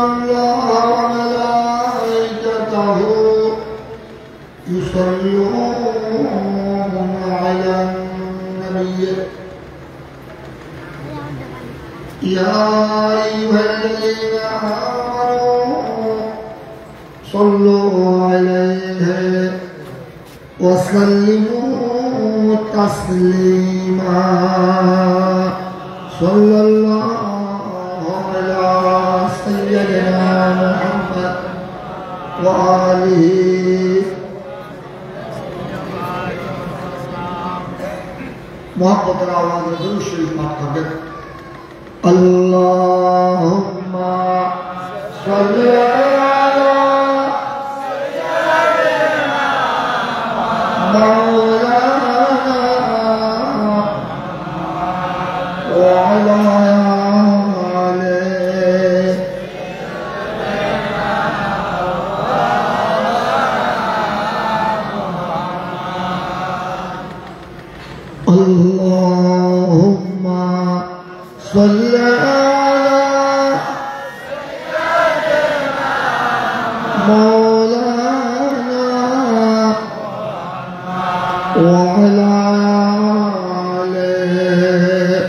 الله وملائكته يصلون على النبي يا أيها الذين آمنوا صلوا عليه وسلموا تسليما صلى الله على سيدنا محمد وآله محبت الآواز رسول شریف بات کرتے اللهم صل على مولانا وعلى آله اللهم صل على مولانا وعلى آله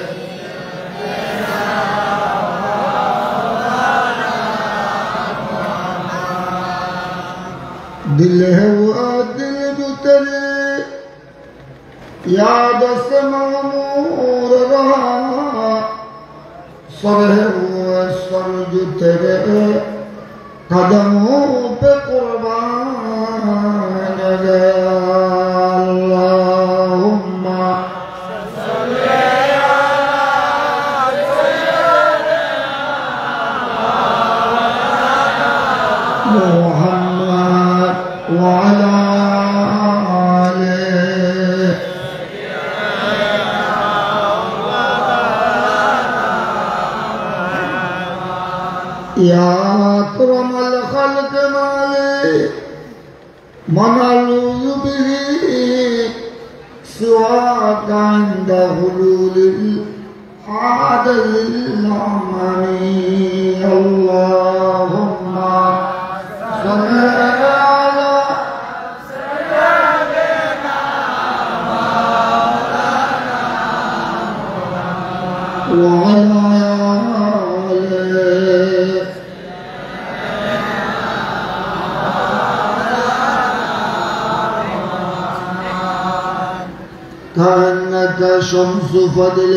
दिल है वो दिल जो तेरे याद से मामूर रहा सर है वो सर जो तेरे कदमों पे कुर्बान गया अल्लाहुम्मा मुहम्मद वअला आलिहि या अकरमल खल्क माले मनलूज़ बिही सिवाका इंद हुलूलिल आदिल अमनी अल्लाहुम्मा सल्ली अला सय्यदिना मौलाना व كأنك شمس فضل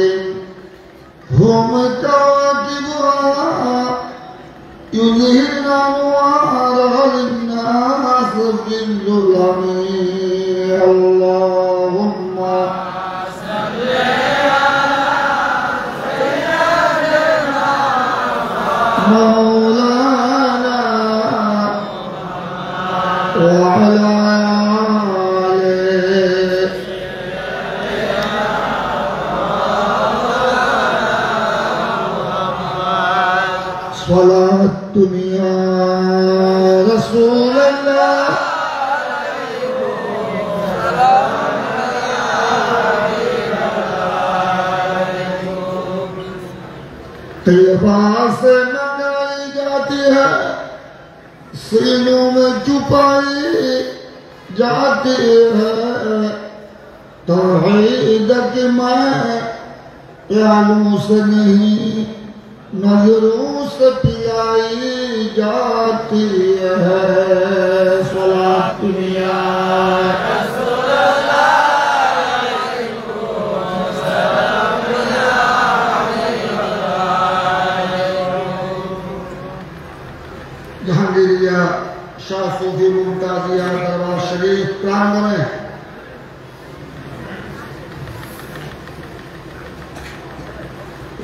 هم كواكبها يظهرن أنوارها للناس في الظلم اللهم صل على سيدنا مولانا وعلى صلاة يا رسول الله तैयबा से मंगाई जाती है सीनों में छुपाई जाती है तौहीद की मैं यालों से नहीं नजरों से पिलाई जाती है सलात दुनिया जहांगीरिया शाह सूफी मुमताजिया दरबार शरीफ प्रांगण में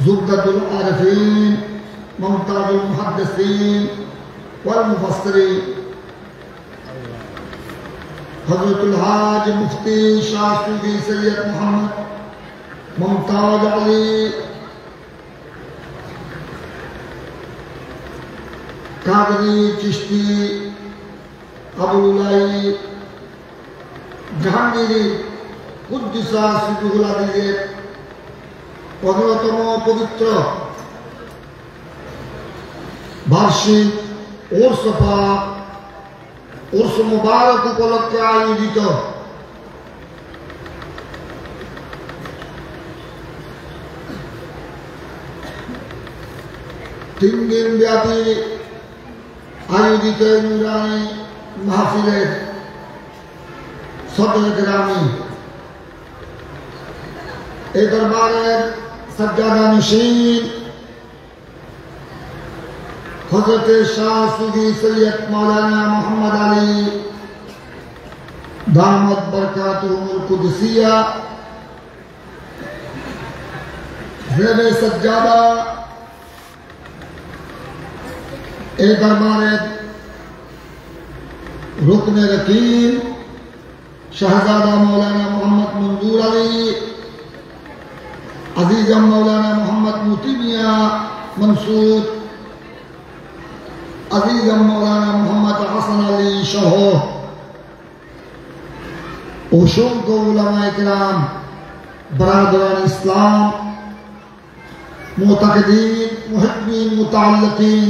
ज़ुब्दतुल आरिफीन मुमताजुल मुहद्दिसीन वल मुफस्सिरीन हज़रतुल हाज मुफ्ती शाह सूफी सैयद मोहम्मद मुमताज अली कादरी चिश्ती अबुलाई जहांगीरी कुद्दुसा सिद्दुल अज़ीज़ 15তম পবিত্র বার্ষিক উর্স মুবারক উপলক্ষে আয়োজিত তিন দিন ব্যাপী আয়োজিত নুরানি মাহফিলের সদর গ্রামী এই দরবারের সজ্জাদা নশীন হযরত শাহ সুফি সৈয়দ মাওলানা মোহাম্মদ আলী দামত বরকাতুহুল কুদসিয়া জেবে সজ্জাদা এই দরবারের রুকনে রকিব শাহজাদা মৌলানা মোহাম্মদ মঞ্জুর আলী আজিজম মৌলানা মোহাম্মদ মুতি মিয়া মনসুর আজিজম মৌলানা মোহাম্মদ হাসান আলী সহ অসংখ্য উলামায়ে কেরাম, বরাদরান ইসলাম, মুতাকিদিন, মুহিব্বিন, মুতাআল্লিকিন,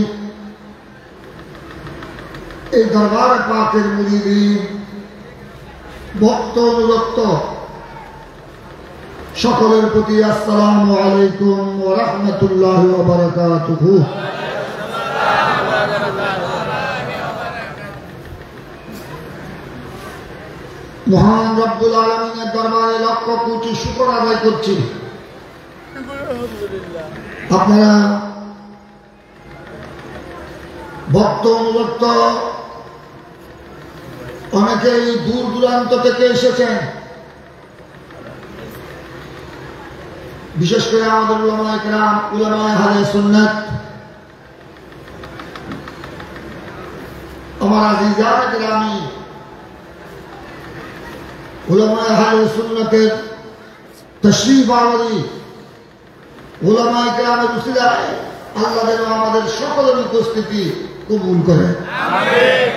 এই দরবার পাকের মুরিদিন, ভক্ত অনুরক্ত সকলের প্রতি আসসালামু আলাইকুম ওয়া রাহমাতুল্লাহি ওয়া বারাকাতুহু। মহান রব্বুল আলামিনের দরবারে লক্ষ কোটি শুকর আদায় করছি। আপনারা ভক্ত অনুরক্ত অনেকেই দূর দূরান্ত থেকে এসেছেন, বিশেষ করে আমাদের উলামায়ে কেরাম, উলামায়ে আহলে সুন্নাত, আমার আজিজানে কেরামি, উলামায়ে আহলে সুন্নাতের তাশরীফ আওয়ারি উলামায়ে কেরামের উসিলায় আল্লাহ যেন আমাদের সকলের উপস্থিতি কবুল করেন। আমিন।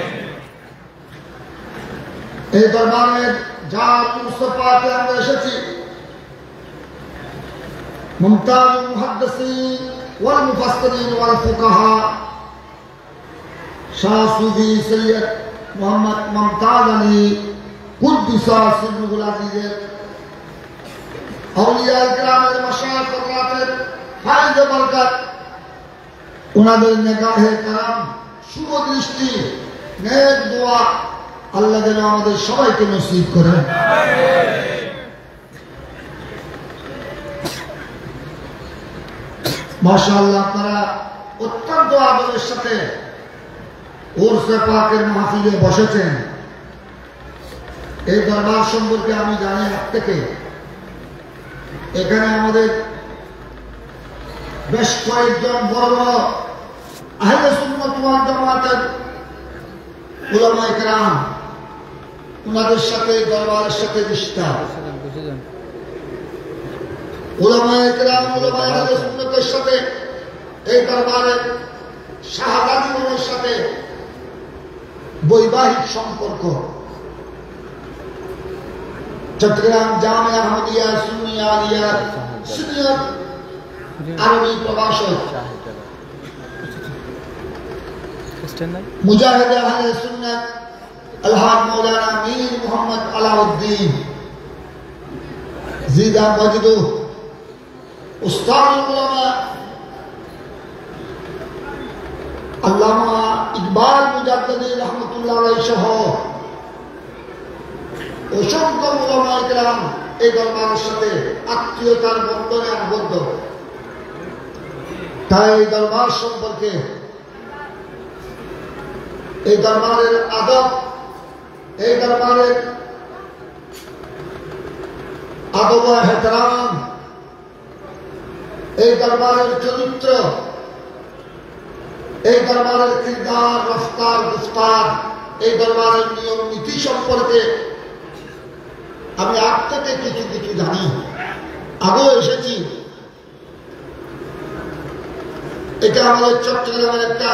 এই দরবারের যার মুস্তাফাতে আমরা এসেছি, মুমতাজুল মুহাদ্দিসিন ওয়াল মুফাসসিরিন ওয়াল ফুকাহা শাহ সুফি সৈয়দ মোহাম্মদ মুমতাজ আলী কুদ্দুসা সিররুল আজিজের আউলিয়া কেরামের মাশায়েখ হযরতের ফায়দ বরকত, ওনাদের নেগাহে কারাম, শুভ দৃষ্টি, নেক দোয়া আল্লাহ যেন আমাদের সবাইকে নসিব করেন। মাশাআল্লাহ, আপনারা অত্যন্ত আদরের সাথে উরসে পাকের মাহফিলে বসেছেন। এই দরবার সম্পর্কে আমি জানি আজ থেকে। এখানে আমাদের বেশ কয়েকজন বড় বড় আহলে সুন্নাত ওয়াল জামাতের উলামায়ে কেরাম, ওনাদের সাথে দরবারের সাথে রিশতা, উলামায়ে কেরাম, উলামায়ে আহলে সুন্নাতের সাথে এই দরবারের শাহজাদীগণের সাথে বৈবাহিক সম্পর্ক। চট্টগ্রাম জামিয়া আহমদিয়া সুন্নিয়া আলিয়া সিনিয়র আরবি প্রভাষক মুজাহিদ আহলে সুন্নাত আলহাজ মাওলানা মীর মোহাম্মদ আলাউদ্দিন জিদা ওয়াজিদু উস্তাদুল উলামা আল্লামা ইকবাল মুজাদ্দিদি রহমাতুল্লাহ আলাইহি সহ অসংখ্য উলামায়ে কেরাম এই দরবারের সাথে আত্মীয়তার বন্ধনে আবদ্ধ। তাই এই দরবার সম্পর্কে, এই দরবারের আদব, এই দরবারের আদব ও এহতরাম, এই দরবারের চরিত্র, এই দরবারের কিরদার, রফতার, গুফতার, এই দরবারের নিয়ম নীতি সম্পর্কে আমি আগ থেকে কিছু কিছু জানি। আগেও এসেছি। এটা আমাদের চট্টগ্রামের একটা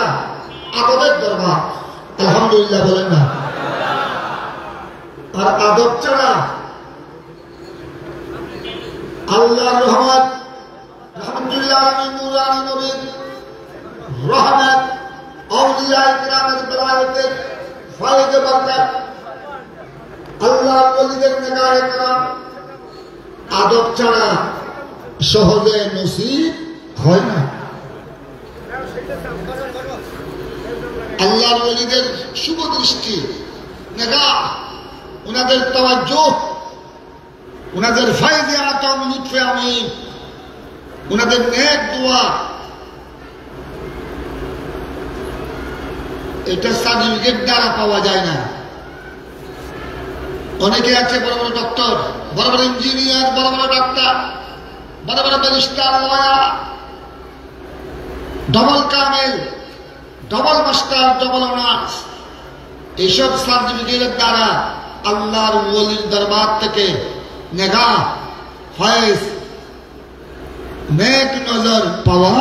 আদবের দরবার, আলহামদুলিল্লাহ বলেন না। আর আদব ছাড়া আল্লাহর রহমত, রহমতুল্লাহ আলামিন, নূরানী নবীর রহমত, আউলিয়া কিরামের বেলায়েতের ফয়েজে বরকত, আল্লাহ ওলিদের নেগাহে কারাম আদব ছাড়া সহজে নসিব হয় না। আল্লাহর ওলিদের শুভ দৃষ্টি, নেগাহ, উনাদের তাওয়াজ্জুহ, উনাদের ফায়দে আতম লুৎফে আমিন, উনাদের নেক দোয়া, এটা সার্টিফিকেট দ্বারা পাওয়া যায় না। অনেকে আছে বড় বড় ডক্টর, বড় বড় ইঞ্জিনিয়ার, বড় বড় ডাক্তার, বড় বড় ব্যারিস্টার, লয়ার, ডবল কামেল, ডবল মাস্টার, ডবল অনার্স, এইসব সার্টিফিকেটের দ্বারা আল্লাহর ওলির দরবার থেকে নেগাহ, ফয়েজ, নেক নজর পাওয়া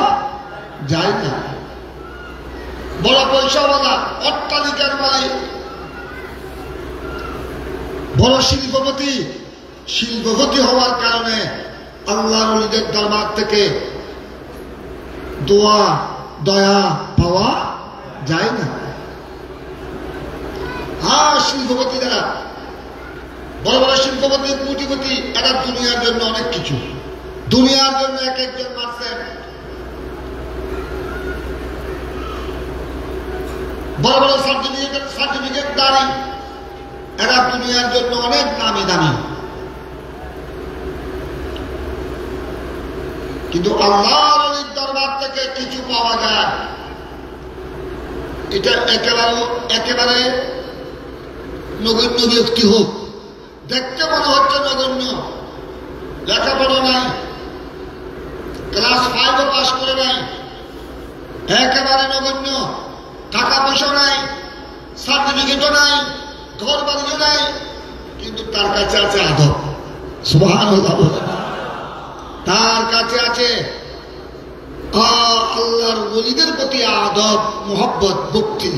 যায় না। বড় পয়সাওয়ালা, অট্টালিকার মালিক, বড় শিল্পপতি হওয়ার কারণে আল্লাহর ওলিদের দরবার থেকে দোয়া, দয়া পাওয়া যায় না। শিল্পপতি যারা বড় বড় শিল্পপতি, কোটিপতি, এরা দুনিয়ার জন্য অনেক কিছু, দুনিয়ার জন্য এক একজন মারছেন। বড় বড় সার্টিফিকেট দাঁড়ি, এরা দুনিয়ার জন্য অনেক দামি দামি, কিন্তু আল্লাহর ওলির দরবার থেকে কিছু পাওয়া যায়, এটা একেবারে নগণ্য ব্যক্তি হোক, দেখতে মনে হচ্ছে নগণ্য, লেখাপড়া নাই, ক্লাস 5 পাস করে নাই, একেবারে নগণ্য, টাকা পয়সা নাই, সার্টিফিকেটও নাই, ঘর বাড়িও নাই, কিন্তু তার কাছে আছে আদব। সুবহানাল্লাহ। তার কাছে আছে আল্লাহর ওলিদের প্রতি আদব, মোহব্বত, ভক্তি।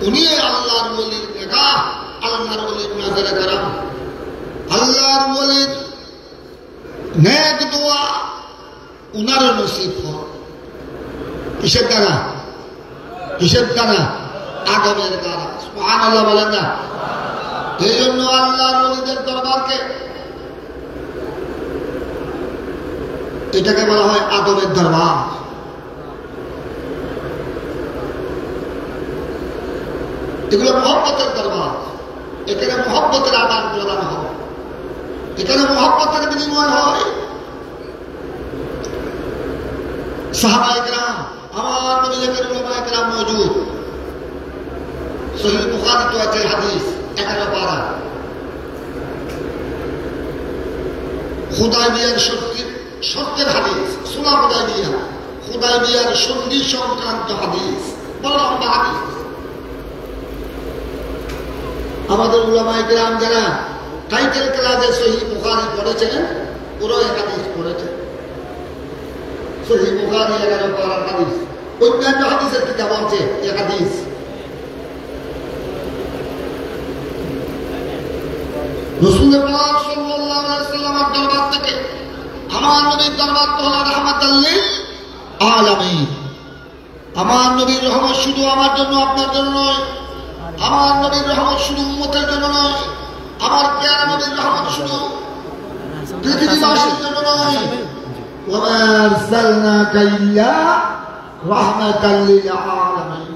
উনি আল্লাহর ওলির নেগাহ, আল্লাহর ওলির নাজরে কারাম, আল্লাহর ওলির নেক দোয়া উনারও নসিব হয়। কিসের দ্বারা? কিসের দ্বারা? আদবের দ্বারা। সুবহানাল্লাহ বলেন না? এই জন্য আল্লাহর ওলিদের দরবারকে, এটাকে বলা হয় আদবের দরবার। এগুলো মহব্বতের দরবার, এখানে মহব্বতের আদান প্রদান হয়, এখানে মহব্বতের বিনিময় হয়। সাহাবায়ে কেরাম, আমার নবী থেকে উলামায়ে কেরাম মওজুদ। সহিহ বুখারী তো আছে হাদিস 11 পারা, হুদায়বিয়ার সত্যের হাদিস, সুলা হুদায়বিয়ার সন্ধি সংক্রান্ত হাদিস, বড় লম্বা হাদিস। আমাদের উলামায়ে কেরাম যারা টাইটেল ক্লাসে সহিহ বুখারী পড়েছেন, পুরো হাদিস পড়েছেন। সহিহ বুখারী 11 পারা হাদিস, অন্যান্য হাদিসের কিতাব আছে এই হাদিস। রাসূল পাক সাল্লাল্লাহু আলাইহি ওয়াসাল্লামের দরবার থেকে, আমার নবীর দরবার তো হলো রাহমাতাল লিল আলামিন। আমার নবীর রহমত শুধু আমার জন্য, আপনার জন্য নয়। আমার নবীর রহমত শুধু উম্মতের জন্য নয়। আমার প্যারা নবীর রহমত শুধু পৃথিবীবাসীর জন্য নয়। ওয়া মা আরসালনাকা ইল্লা রাহমাতাল লিল আলামিন।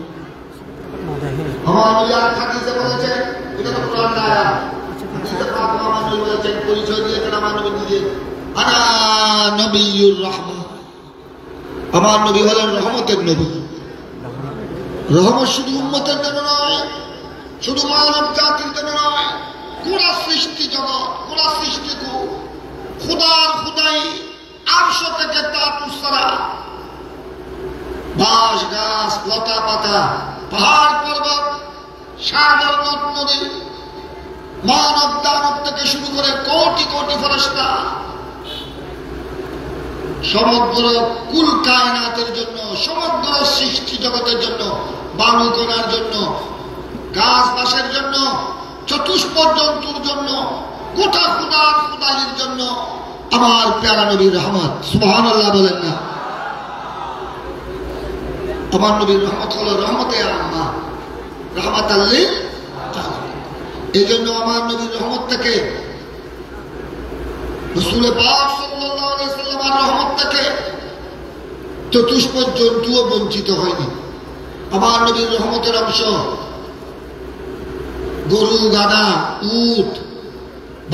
আমার নবী আর হাদিসে বলেছেন, এটা তো কোরআন আয়াত। হাদিসে পাক আমার নবী বলেছেন, পরিচয় দিয়েছেন আমার নবী নিজে, আনা নবিয়্যুর রাহমা। আমার নবী হলেন রহমতের নবী। রহমত শুধু উম্মতের জন্য নয়, শুধু মানব জাতির জন্য নয়, পুরা সৃষ্টি জগৎ, পুরা সৃষ্টি খুদার খুদাই, আরশ থেকে তার উসরা, ঘাস গাছ, লতা পাতা, পাহাড় পর্বত, সাগর নদ নদী, মানব দানব থেকে শুরু করে কোটি কোটি ফেরেশতা, সমগ্র কুল কায়নাতের জন্য, সমগ্র সৃষ্টি জগতের জন্য, বালুকণার জন্য, গাছ বাসের জন্য, চতুষ্পদ জন্তুর জন্য, গোটা খুদার খুদাইয়ের জন্য আমার প্যারা নবীর রহমত। সুবহানাল্লাহ বলেন না? আমার নবীর রহমত হলো রহমতে আম্মা, রাহমাতাল লিল আলামিন। এই জন্য আমার নবীর রহমত থেকে, রাসূল পাক সাল্লাল্লাহু আলাইহি ওয়াসাল্লামের রহমত থেকে চতুষ্পদ জন্তুও বঞ্চিত হয়নি। আমার নবীর রহমতের অংশ গরু, গাধা, উট,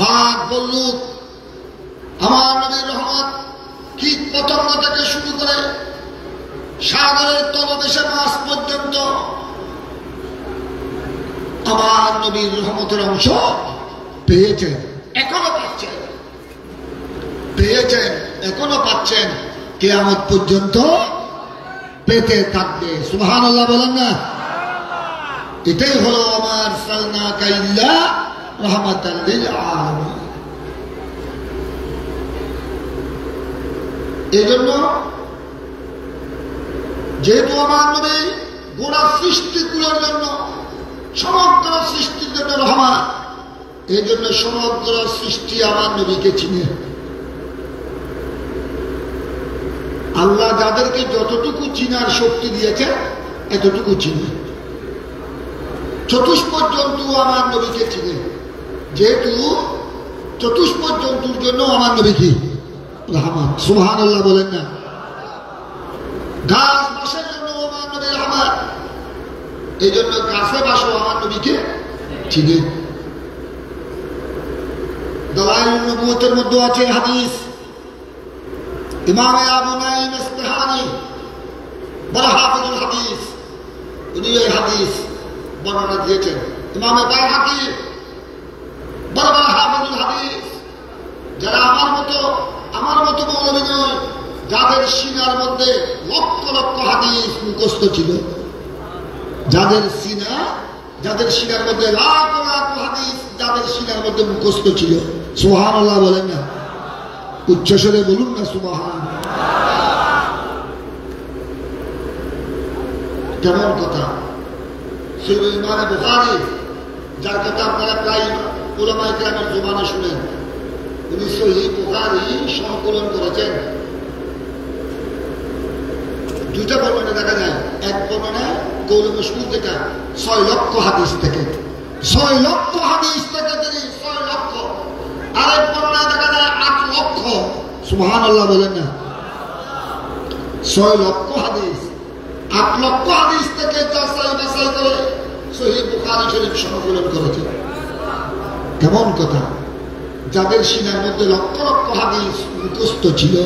বাঘ, বল্লুক। আমার নবীর রহমত কীট পতঙ্গ থেকে শুরু করে সাগরের তলদেশে মাছ পর্যন্ত আমার নবীর রহমতের অংশ পেয়েছেন, এখনো পাচ্ছেন, পেয়েছেন, এখনো পাচ্ছেন, কিয়ামত পর্যন্ত পেতে থাকবে। সুবহানাল্লাহ বলেন না? এটাই হলো আমার সালনাকা ইল্লা রাহমাতাল লিল আলামিন। এই জন্য যেহেতু আমার নবী গোড়া সৃষ্টিগুলোর জন্য, সমগ্র সৃষ্টির জন্য রহমান, এই জন্য সমগ্র সৃষ্টি আমার নবীকে চিনে। আল্লাহ যাদেরকে যতটুকু চিনার শক্তি দিয়েছে এতটুকু চিনে। চতুষ্পদ জন্তু আমার নবীকে চিনে, যেহেতু চতুষ্পদ জন্তুর জন্য আমার নবী কি রহমান। সুবহানাল্লাহ বলেন না? গাছ বাসের জন্য আমার নবী রহমান, এই জন্য গাছে বাসও আমার নবীকে চিনে। দালাইলুন নবুয়তের মধ্যে আছে হাদিস, ইমামে আবু নাঈম ইসফাহানি বড় হাফিজুল হাদিস, উনি এই হাদিস বর্ণনা দিয়েছেন। ইমামে বাইহাকি বড় বড় হাফিজুল হাদিস, যারা আমার মতো মৌলবী নয়, যাদের সিনার মধ্যে লক্ষ লক্ষ হাদিস মুখস্থ ছিল, যাদের সিনার মধ্যে লাখ লাখ হাদিস, যাদের সিনার মধ্যে মুখস্থ ছিল। সুবহানাল্লাহ বলেন না? উচ্চস্বরে বলুন না সুবহানাল্লাহ। কেমন কথা! সহিহ ইমামে বুখারী, যার কথা আপনারা প্রায় উলামায়ে কেরামের জবানে শুনেন, উনি সহিহ বুখারী সংকলন করেছেন। দুইটা বর্ণনা দেখা যায়। এক বর্ণনা কৌল মশহুর যেটা 6 লক্ষ হাদিস থেকে, 6 লক্ষ হাদিস থেকে তিনি 6 লক্ষ। আরেক বর্ণনা দেখা যায় 8 লক্ষ। সুবহানাল্লাহ বলেন না? 6 লক্ষ হাদিস, 8 লক্ষ হাদিস থেকে যাচাই বাছাই করে সহিহ বুখারী শরীফ সংকলন করেছেন। কেমন কথা! যাদের সিনার মধ্যে লক্ষ লক্ষ হাদিস মুখস্থ ছিল।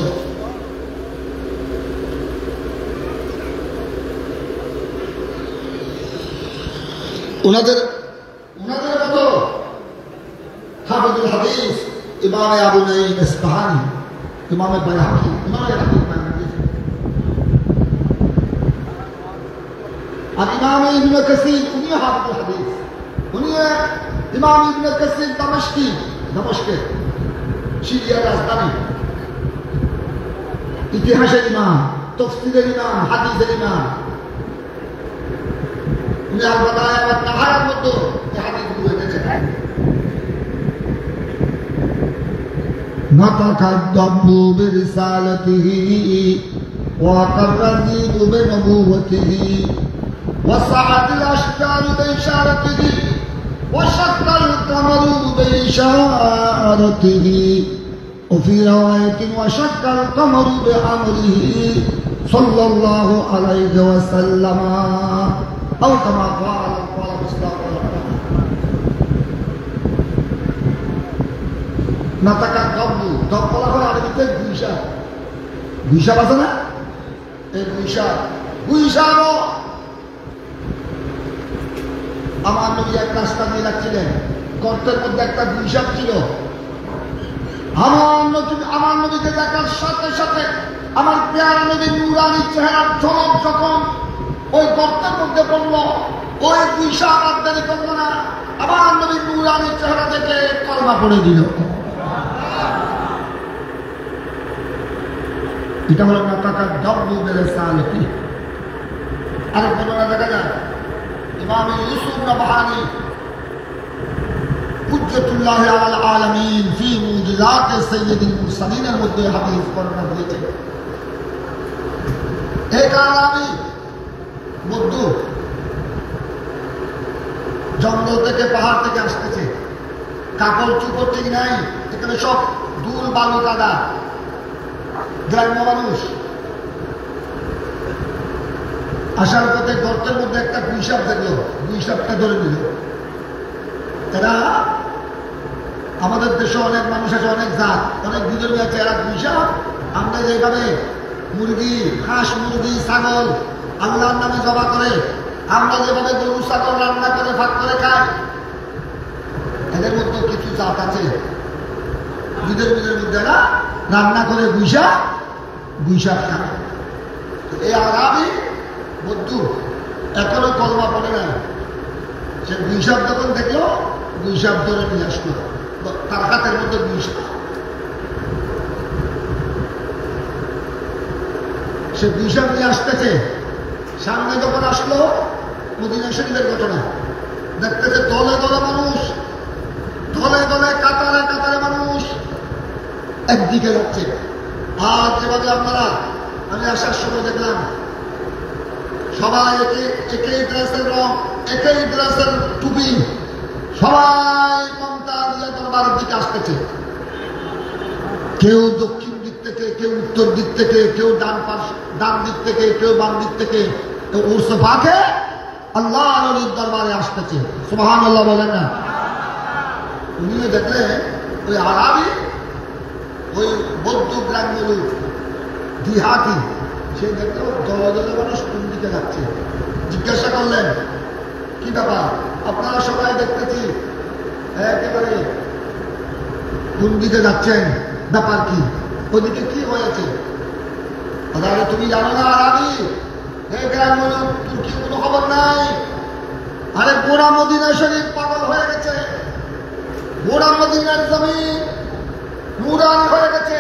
ওনাদের মতো হাফিজুল হাদিস ইমামে আবু নাঈম ইসফাহানি, ইমামে বাইহাকি, ইমামে হাদিস আর ইমামে ইবনে কাসির, উনি হাফিজুল হাদিস। উনি ইমাম ইবনে কাসির দমস্কে সিরিয়ার রাজধানী, ইতিহাসের ইমাম, তাফসীরের ইমাম, হাদিসের ইমাম। উনি আল-বাদায়া ওয়ান নাহায়ার মধ্যে এই হাদিসগুলো এনেছেন। নাতাকাদ্দামু বিরিসালাতিহি ওয়া কাররাযীবু বিনবুওয়াতিহি ওয়া সাআতিল আশজারু বিইশারাতিহি ওয়া শাক্কাল কামারু বিইশারাতিহি ওয়া ফি রাওয়ায়াতিন ওয়া শাক্কাল কামারু বিআমরিহি সাল্লাল্লাহু আলাইহি ওয়া সাল্লাম أو كما قال مصطفى নাতাকা দব্বু, দব বলা হয় আরবিতে গুইশা। গুইশা আছে না? এই গুইশারও আমার নবী এক রাস্তা দিয়ে রাখছিলেন, গর্তের মধ্যে একটা গুইশা ছিল। আমার নবীকে দেখার সাথে সাথে আমার পেয়ারা নবীর নূরানী চেহারার ঝলক যখন ওই গর্তের মধ্যে পড়ল, ওই গুইশা আর দেরি করল না, আমার নবীর নূরানী চেহারা থেকে কলমা পড়ে দিল। এটা হলো নাতাকাদ্দামু বিরিসালাতিহি। আরেক বর্ণনা দেখা যায় ইমাম ইউসুফ নাবহানী হুজ্জাতুল্লাহ আলাল আলামিন ফি মুজিজাত সাইয়্যিদুল মুরসালিনের মধ্যে হাদিস বর্ণনা দিয়েছেন। এই কারণে আমি জঙ্গল থেকে পাহাড় থেকে আসতেছে, কাপড় চুপড় ঠিক নাই, এখানে সব ধুল বালু কাদা, গ্রাম্য মানুষ। আসার পথে গর্তের মধ্যে একটা গুইসাপ দেখলো, গুইসাপটা ধরে নিল। এরা আমাদের দেশে অনেক মানুষ আছে, অনেক জাত, অনেক বিধর্মী আছে, এরা গুইসাপ আমরা যেভাবে মুরগি, হাঁস, মুরগি, ছাগল আল্লাহর নামে জবা করে, আমরা যেভাবে গরু ছাগল রান্না করে ভাগ করে খাই, এদের মধ্যে কিছু জাত আছে বিধর্মীদের মধ্যে এরা রান্না করে গুইসাপ খায়। এই আরাবি বদ্ধু এখনো কলমা পড়ে না, সে গুইসাপ যখন দেখলো গুইসাপ ধরে নিয়ে আসলো, তার হাতের মধ্যে গুইসাপ। সে গুইসাপ নিয়ে আসতেছে, সামনে যখন আসলো মদিনা শরীফের ঘটনা দেখতেছে, দলে দলে মানুষ, দলে দলে কাতারে কাতারে মানুষ একদিকে যাচ্ছে। আর যেভাবে আপনারা আমি আসার সময় দেখলাম সবাই একই ড্রেসের রং, একই ড্রেসের টুপি, সবাই মমতা দিয়ে দরবারের দিকে আসতেছে। কেউ দক্ষিণ দিক থেকে, কেউ উত্তর দিক থেকে, কেউ ডান দিক থেকে, কেউ বাম দিক থেকে, উর্স পাকে আল্লাহ আলীর দরবারে আসতেছে। সুবহানাল্লাহ বলেন না? উনিও দেখলেন ওই আরাবি, ওই বৌদ্ধ গ্রাম্য লোক দিহাতি, সে দেখলো দলে দলে মানুষ কোন দিকে যাচ্ছে। জিজ্ঞাসা করলেন কি ব্যাপার, আপনারা সবাই দেখতেছি একেবারে কোন দিকে যাচ্ছেন, ব্যাপার কি, ওইদিকে কি হয়েছে? তাহলে তুমি জানো না আরাবি, এই গ্রাম্য লোক, তোর কি কোনো খবর নাই? আরে গোড়া মদিনা শরীফ পাগল হয়ে গেছে, গোড়া মদিনার জমিন নুরানি হয়ে গেছে।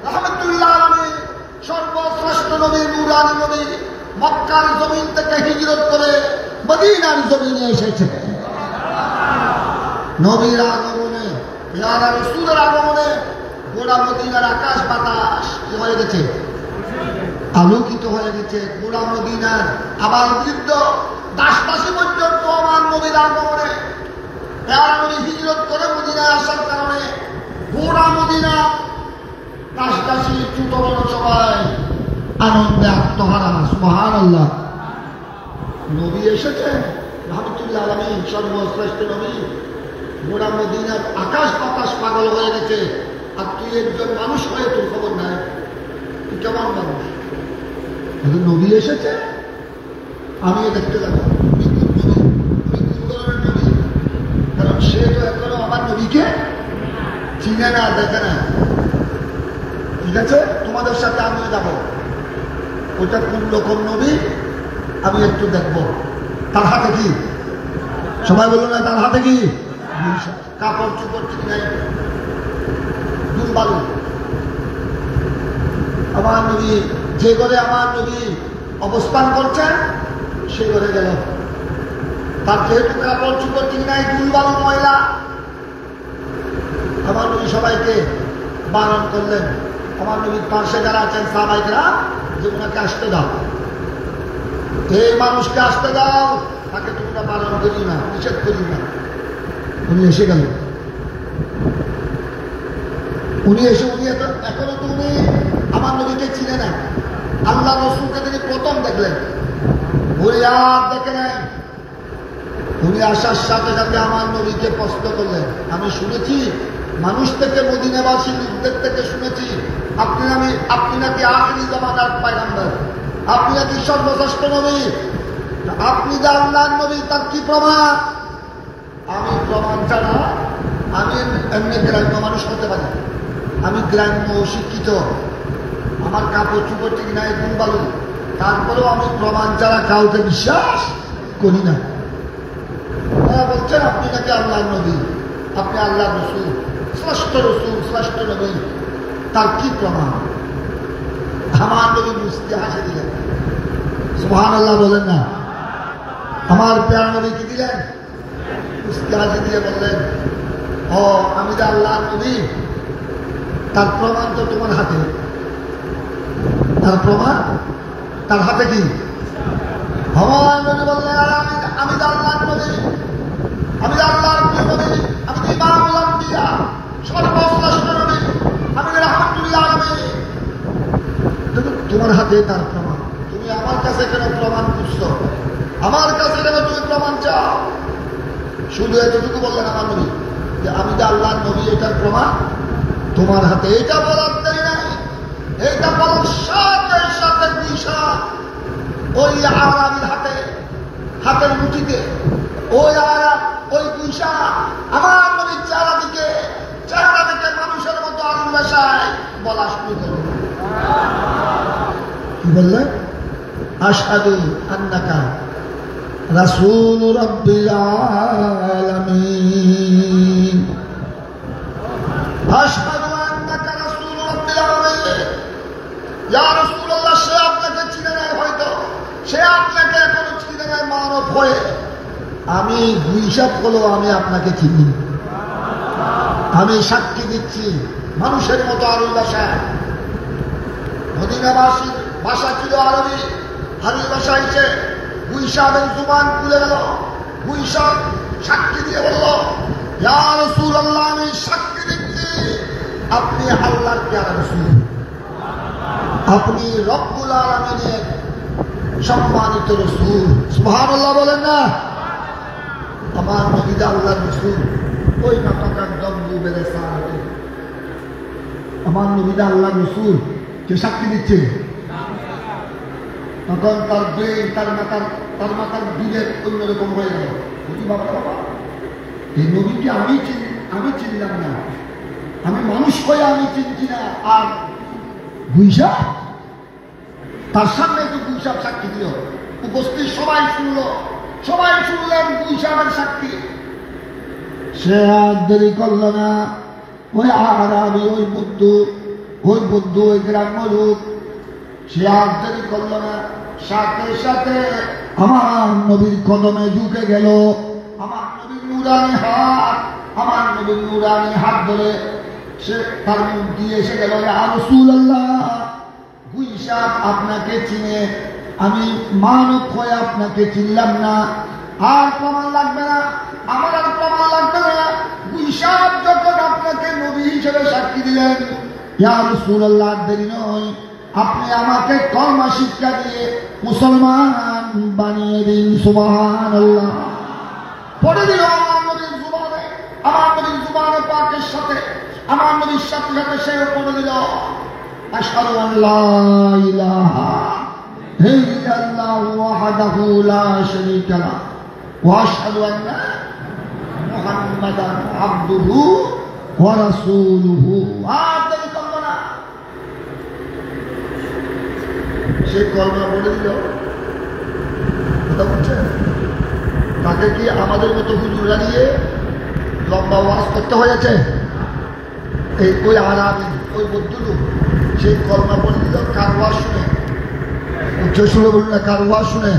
রাহমাতুল্লাহ আলাইহি সর্বশ্রেষ্ঠ নবী, নুরানি নবী মক্কার জমিন থেকে হিজরত করে মদিনার জমিনে এসেছে। নবীর আগমনে, পেয়ারা রাসূলের আগমনে গোড়া মদিনার আকাশ বাতাস কি হয়ে গেছে? আলোকিত হয়ে গেছে। গোড়া মদিনার আবার বৃদ্ধ দাসদাসী পর্যন্ত আমার নবীর আগমনে, পেয়ারা নবী হিজরত করে মদিনায় আসার কারণে গোড়া মদিনা দাসদাসী ছোট বড় সবাই আনন্দে আত্মহারা। সুবহানাল্লাহ। নবী এসেছে, রাহমাতুল্লাহ আলামিন সর্বশ্রেষ্ঠ নবী, গোড়া মদিনার আকাশ বাতাস পাগল হয়ে গেছে। আর তুই একজন মানুষ হয়ে তোর খবর নাই, তুই কেমন মানুষ? নবী এসেছে, আমিও দেখতে যাবো নবী, কারণ সে তো এখনো আমার নবীকে চিনে না, দেখে না। ঠিক আছে, তোমাদের সাথে আমিও যাবো, ওটা কোন রকম নবী আমি একটু দেখবো। তার হাতে কি, সবাই বললো না, তার হাতে কি কাপড় চুপড় ঠিক নাই, দুল বালু। আমার নবী যে ঘরে আমার নবী অবস্থান করছেন সে ঘরে গেল, তার যেহেতু কাপড় চুপড় ঠিক নাই, দুল বালু ময়লা, আমার নবী সবাইকে বারণ করলেন। আমার নবীর পাশে যারা আছেন সাহাবাইরা, যে ওনাকে আসতে দাও, এই মানুষকে আসতে দাও, তাকে তোমরা বারণ করি না, নিষেধ করি না। উনি এসে গেলেন, উনি এখনো তো উনি আমার নবীকে চিনে না। আল্লাহ রসুলকে তিনি প্রথম দেখলেন, উনি আর দেখে নেন। উনি আসার সাথে সাথে আমার নবীকে প্রশ্ন করলেন, আমি শুনেছি মানুষ থেকে মদিনাবাসী লোকদের থেকে শুনেছি আপনি নাকি আখিরি জামানার পয়গম্বর, আপনি নাকি সর্বশ্রেষ্ঠ নবী, আপনি যে আল্লাহর নবী, তার কি প্রমাণ? আমি প্রমাণ ছাড়া আমি এমনি গ্রাম্য মানুষ হতে পারি, আমি গ্রাম্য শিক্ষিত, আমার কাপড় চুপড় ঠিক নাই, গুণ বালু, তারপরেও আমি প্রমাণ ছাড়া কাউকে বিশ্বাস করি না। তারা বলছেন আপনি নাকি আল্লাহর নবী, আপনি আল্লাহর রসুল, শ্রেষ্ঠ রসুল, শ্রেষ্ঠ নবী, তার কি প্রমাণ? আমার নবী মুস্কি হাসি দিলেন। সুবহানাল্লাহ বলেন না? আমার প্যারা নবী কি দিলেন? মুস্কি হাসি দিয়ে বললেন, ও আমি যে আল্লাহর নবী, তার প্রমাণ তো তোমার হাতে। তার প্রমাণ তার হাতে কি? আমার নবী বললেন, আমি যে আল্লাহর নবী, আমি আল্লাহর প্রিয় নবী, আমি ইমামুল আম্বিয়া, সর্বশ্রেষ্ঠ নবী, আমি রাহমাতুল্লিল আলামিন। তোমার হাতে তার প্রমাণ। তুমি আমার কাছে কেন প্রমাণ খুঁজছো? আমার কাছে কেন তুমি প্রমাণ চাও? শুধু এতটুকু বললেন আমার নবী যে আমি যে আল্লাহর নবী, এটার প্রমাণ তোমার হাতে। এটা বলার দেরি নাই, এটা বলার সাথে সাথে দিশা ওই আরাবির হাতে, হাতের মুঠিতে ওই ওই দিশা আমার নবীর চেহারা দিকে মানুষের মতো আরবি ভাষায় বলা শুরু করল। কি বললেন? আশহাদু আন্নাকা রাসূল রাব্বিল আলামিন, আশহাদু আন্নাকা রাসূল রাব্বিল আলামিন। ইয়া রাসূলুল্লাহ, সে আপনাকে চিনে নেয়, হয়তো সে আপনাকে এখনো চিনে নেয় মানব হয়ে। আমি হিসাব হলো আমি আপনাকে চিনি। আমি সাক্ষী দিচ্ছি মানুষের মতো আরবি ভাষা। মদিনাবাসীর ভাষা ছিল আরবি, আরবি ভাষা এসে গুইসাবের জুবান খুলে গেল। গুইসাব সাক্ষী দিয়ে বলল, ইয়া রাসূলুল্লাহ, আমি সাক্ষী দিচ্ছি আপনি আল্লাহর প্যারা রাসূল, আপনি রব্বুল আলামিনের সম্মানিত রাসূল। সুবহানাল্লাহ বলেন না? আমার নবী আল্লাহর রাসূল। ওই মাতাকার দম্বু বেড়ে সাহায্য আমার নবী আল্লাহর রাসূল। কে সাক্ষী দিচ্ছে? তখন তার ব্রেন, তার মাথার বিবেক অন্যরকম হয়ে গেল। বাবা বাবা, এই নবীকে আমি চিনলাম না, আমি মানুষ হয়ে আমি চিনছি না। আর গুইসাব, তার সামনে তো গুইসাব সাক্ষী দিল, উপস্থিত সবাই শুনল, সবাই শুনলেন গুইসাবের সাক্ষী। সে আর দেরি করল না, ওই আরাবি, ওই বুদ্ধ, ওই গ্রাম্য লোক, সে আর দেরি করল না, সাথে সাথে আমার নবীর কদমে ঝুঁকে গেল। আমার নবীর নুরানি হাত ধরে সে তার মুখ দিয়ে এসে গেল, ইয়া রাসূলুল্লাহ, গুইসাব আপনাকে চিনে, আমি মানব হয়ে আপনাকে চিনলাম না। আর প্রমাণ লাগবে না, আমার আর প্রমাণ লাগবে না। গুইসাব যখন আপনাকে নবী হিসেবে সাক্ষী দিলেন, ইয়া রাসূলুল্লাহ, দেরি নয়, আপনি আমাকে কলমা শিক্ষা দিয়ে মুসলমান বানিয়ে দিন। সুবহানাল্লাহ পড়ে দিল আমার নবীর জুবানে, আমার নবীর জুবানে পাকের সাথে, আমার নবীর সাথে সাথে সেও পড়ে দিল, আশহাদু আল্লা ইলাহা ইল্লাল্লাহু ওয়াহদাহু লা শারীকা লাহু ওয়া আশহাদু আন্না মুহাম্মাদান আবদুহু ওয়া রাসূলুহু। আর দেরি করল না, সে কলমা বলে দিল। কথা বলছেন? তাকে কি আমাদের মতো হুজুররা নিয়ে লম্বা ওয়াজ করতে হয়েছে? এই ওই আরাবি, ওই বৌদ্ধলোক সেই কলমা বলে দিল কার ওয়াজ শুনে? উচ্চ সুরে বলল না, কার ওয়াজ শুনে?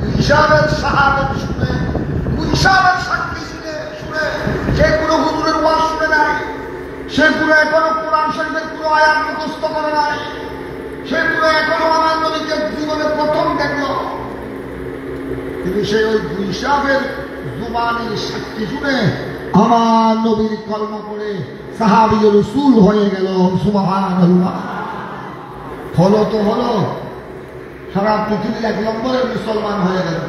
গুইসাবের শাহাদাত শুনে, গুইসাবের সাক্ষী শুনে, সে কোনো হুজুরের ওয়াজ শুনে নাই, সে পুরো এখনো কোরআন শরীফের পুরো আয়াত মুখস্থ করে নাই, সে পুরো এখনো আমার নবীকে জীবনে প্রথম দেখল। কিন্তু সে ওই গুইসাবের জুবানি সাক্ষী শুনে আমার নবীর কলমা পড়ে সাহাবী রাসূল হয়ে গেল। সুবহানাল্লাহ। হলো তো হলো, সারা পৃথিবীর 1 নম্বরের মুসলমান হয়ে গেল,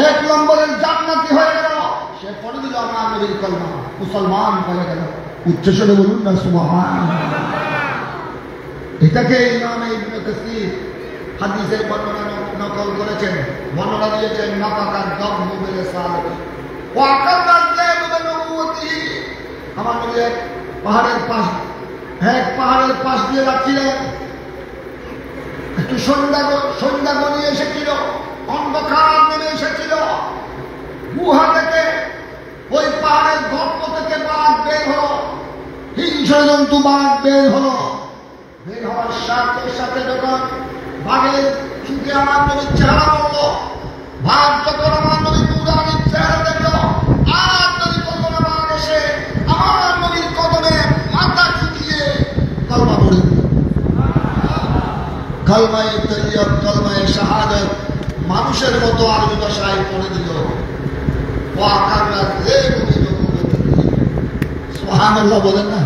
1 নম্বরের জান্নাতি হয়ে গেল। সে পড়ে দিল আমার নবীর কলমা, মুসলমান হয়ে গেল। উচ্চস্বরে বলুন না সুবহানাল্লাহ। এটাকে ইমাম ইবনে কাসীর হাদিসের বর্ণনা নকল করেছেন, বর্ণনা দিয়েছেন, নাফাকাত দামু বিরিসালাতি ওয়া আকাদাত যায়দু বিনবুওয়াতি। আমার নবী এক পাহাড়ের পাশ দিয়ে যাচ্ছিলেন, একটু সন্ধ্যা গড়িয়ে এসেছিল, অন্ধকার নেমে এসেছিল। গুহা থেকে, ওই পাহাড়ের গর্ত থেকে বাঘ বের হলো, হিংস্র জন্তু বাঘ বের হলো। বের হওয়ার সাথে সাথে যখন বাঘের চুকে আমার নবীর চেহারা পড়লো, বাঘ যখন আমার নবীর নুরানির চেহারা দেখলো, আর নবী বলল না, বাঘ এসে আমার নবীর কদমে মাথা ঝুঁকিয়ে কলমা পড়ে দিল। কলমায়ে তৈয়ব, কলমায়ে শাহাদাত মানুষের মতো আরবি ভাষায় পড়ে দিল। সুবহানাল্লাহ বলেন না।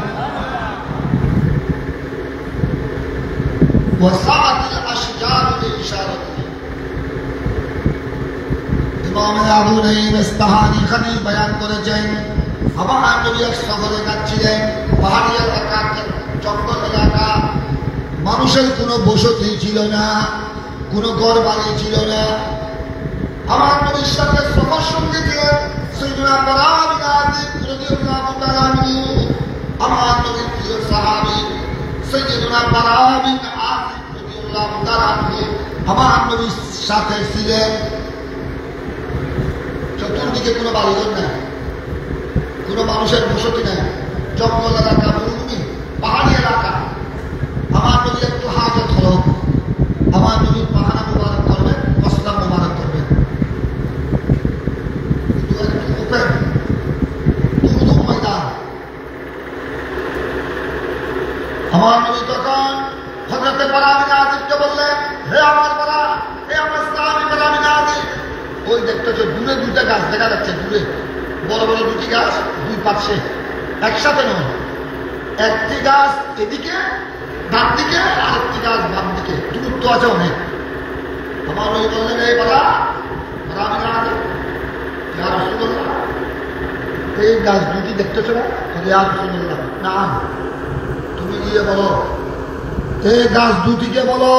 ইমাম আবু নাঈম ইসফাহানি খানি বয়ান করেছেন, আমার নবী এক সফরে যাচ্ছিলেন, পাহাড়ি এলাকা, জঙ্গল এলাকা, মানুষের কোনো বসতি ছিল না, কোনো ঘর বাড়ি ছিল না। আমার নবীর সাথে সফর সঙ্গী ছিলেন সাইয়্যিদুনা বারা বিন আযিব রাদিয়াল্লাহু তাআলা আনহু। আমার নবীর প্রিয় সাহাবী সাইয়্যিদুনা বারা বিন আযিব রাদিয়াল্লাহু তাআলা আনহু আমার নবীর সাথে ছিলেন। চতুর্দিকে কোনো বাড়িঘর নাই, কোনো মানুষের বসতি নাই, জঙ্গল এলাকা, মরুভূমি, পাহাড়ি এলাকা। আমার নবী একটু হাজত হলো, আমার নবী পাহাড়া মুবারক করবেন, মসলাম মুবারক করবেন, কিন্তু একটু ওপেন দুর্গম ময়দান। আমার নবী তখন হযরতে বারা বিন আযিবকে বললেন, হে আমার বারা, হে আমার সাহাবী বারা বিন আযিব, ওই দেখতেছো দূরে দুইটা গাছ দেখা যাচ্ছে, দূরে বড় বড় দুটি গাছ, দুই পাশে একসাথে নয়, একটি গাছ এদিকে ডান দিকে, আরেকটি গাছ বাম দিকে, দূরত্ব আছে অনেক। আমার ওই বললেন, এই বারা বিন আযিব, ইয়া রাসূলুল্লাহ, এই গাছ দুটি দেখতেছো না? ইয়া রাসূলুল্লাহ, না। তুমি গিয়ে বলো, এই গাছ দুটিকে বলো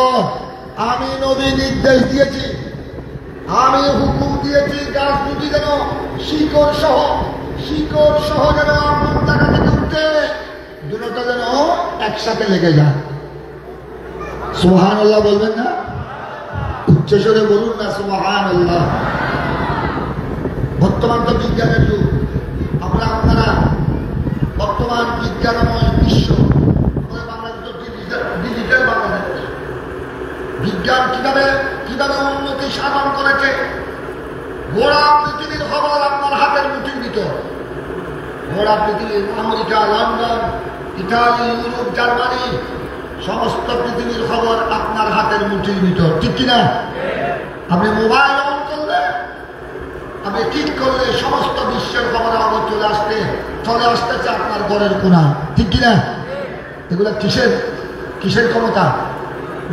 আমি নবী নির্দেশ দিয়েছি, আমি হুকুম দিয়েছি, গাছ দুটি যেন শিকড় সহ যেন আমার জায়গা থেকে উঠে দুটোটা যেন একসাথে লেগে যায়। সুবহানাল্লাহ বলবেন না? উচ্চস্বরে বলুন না সুবহানাল্লাহ। বর্তমান তো বিজ্ঞানের যুগ, আপনারা বর্তমান বিজ্ঞানময় বিশ্ব, বাংলাদেশ ডিজিটাল বাংলাদেশ, বিজ্ঞান কিভাবে উন্নতি সাধন করেছে। গোড়া পৃথিবীর খবর আপনার হাতের মুঠির ভিতর। গোড়া পৃথিবীর America, London, Italy, Europe, Germany, সমস্ত পৃথিবীর খবর আপনার হাতের মুঠির ভিতর, ঠিক কিনা? আপনি মোবাইল অন করলে, আপনি ক্লিক করলে সমস্ত বিশ্বের খবর আমাদের চলে আসতেছে আপনার ঘরের কোণা, ঠিক কিনা? এগুলো কিসের ক্ষমতা?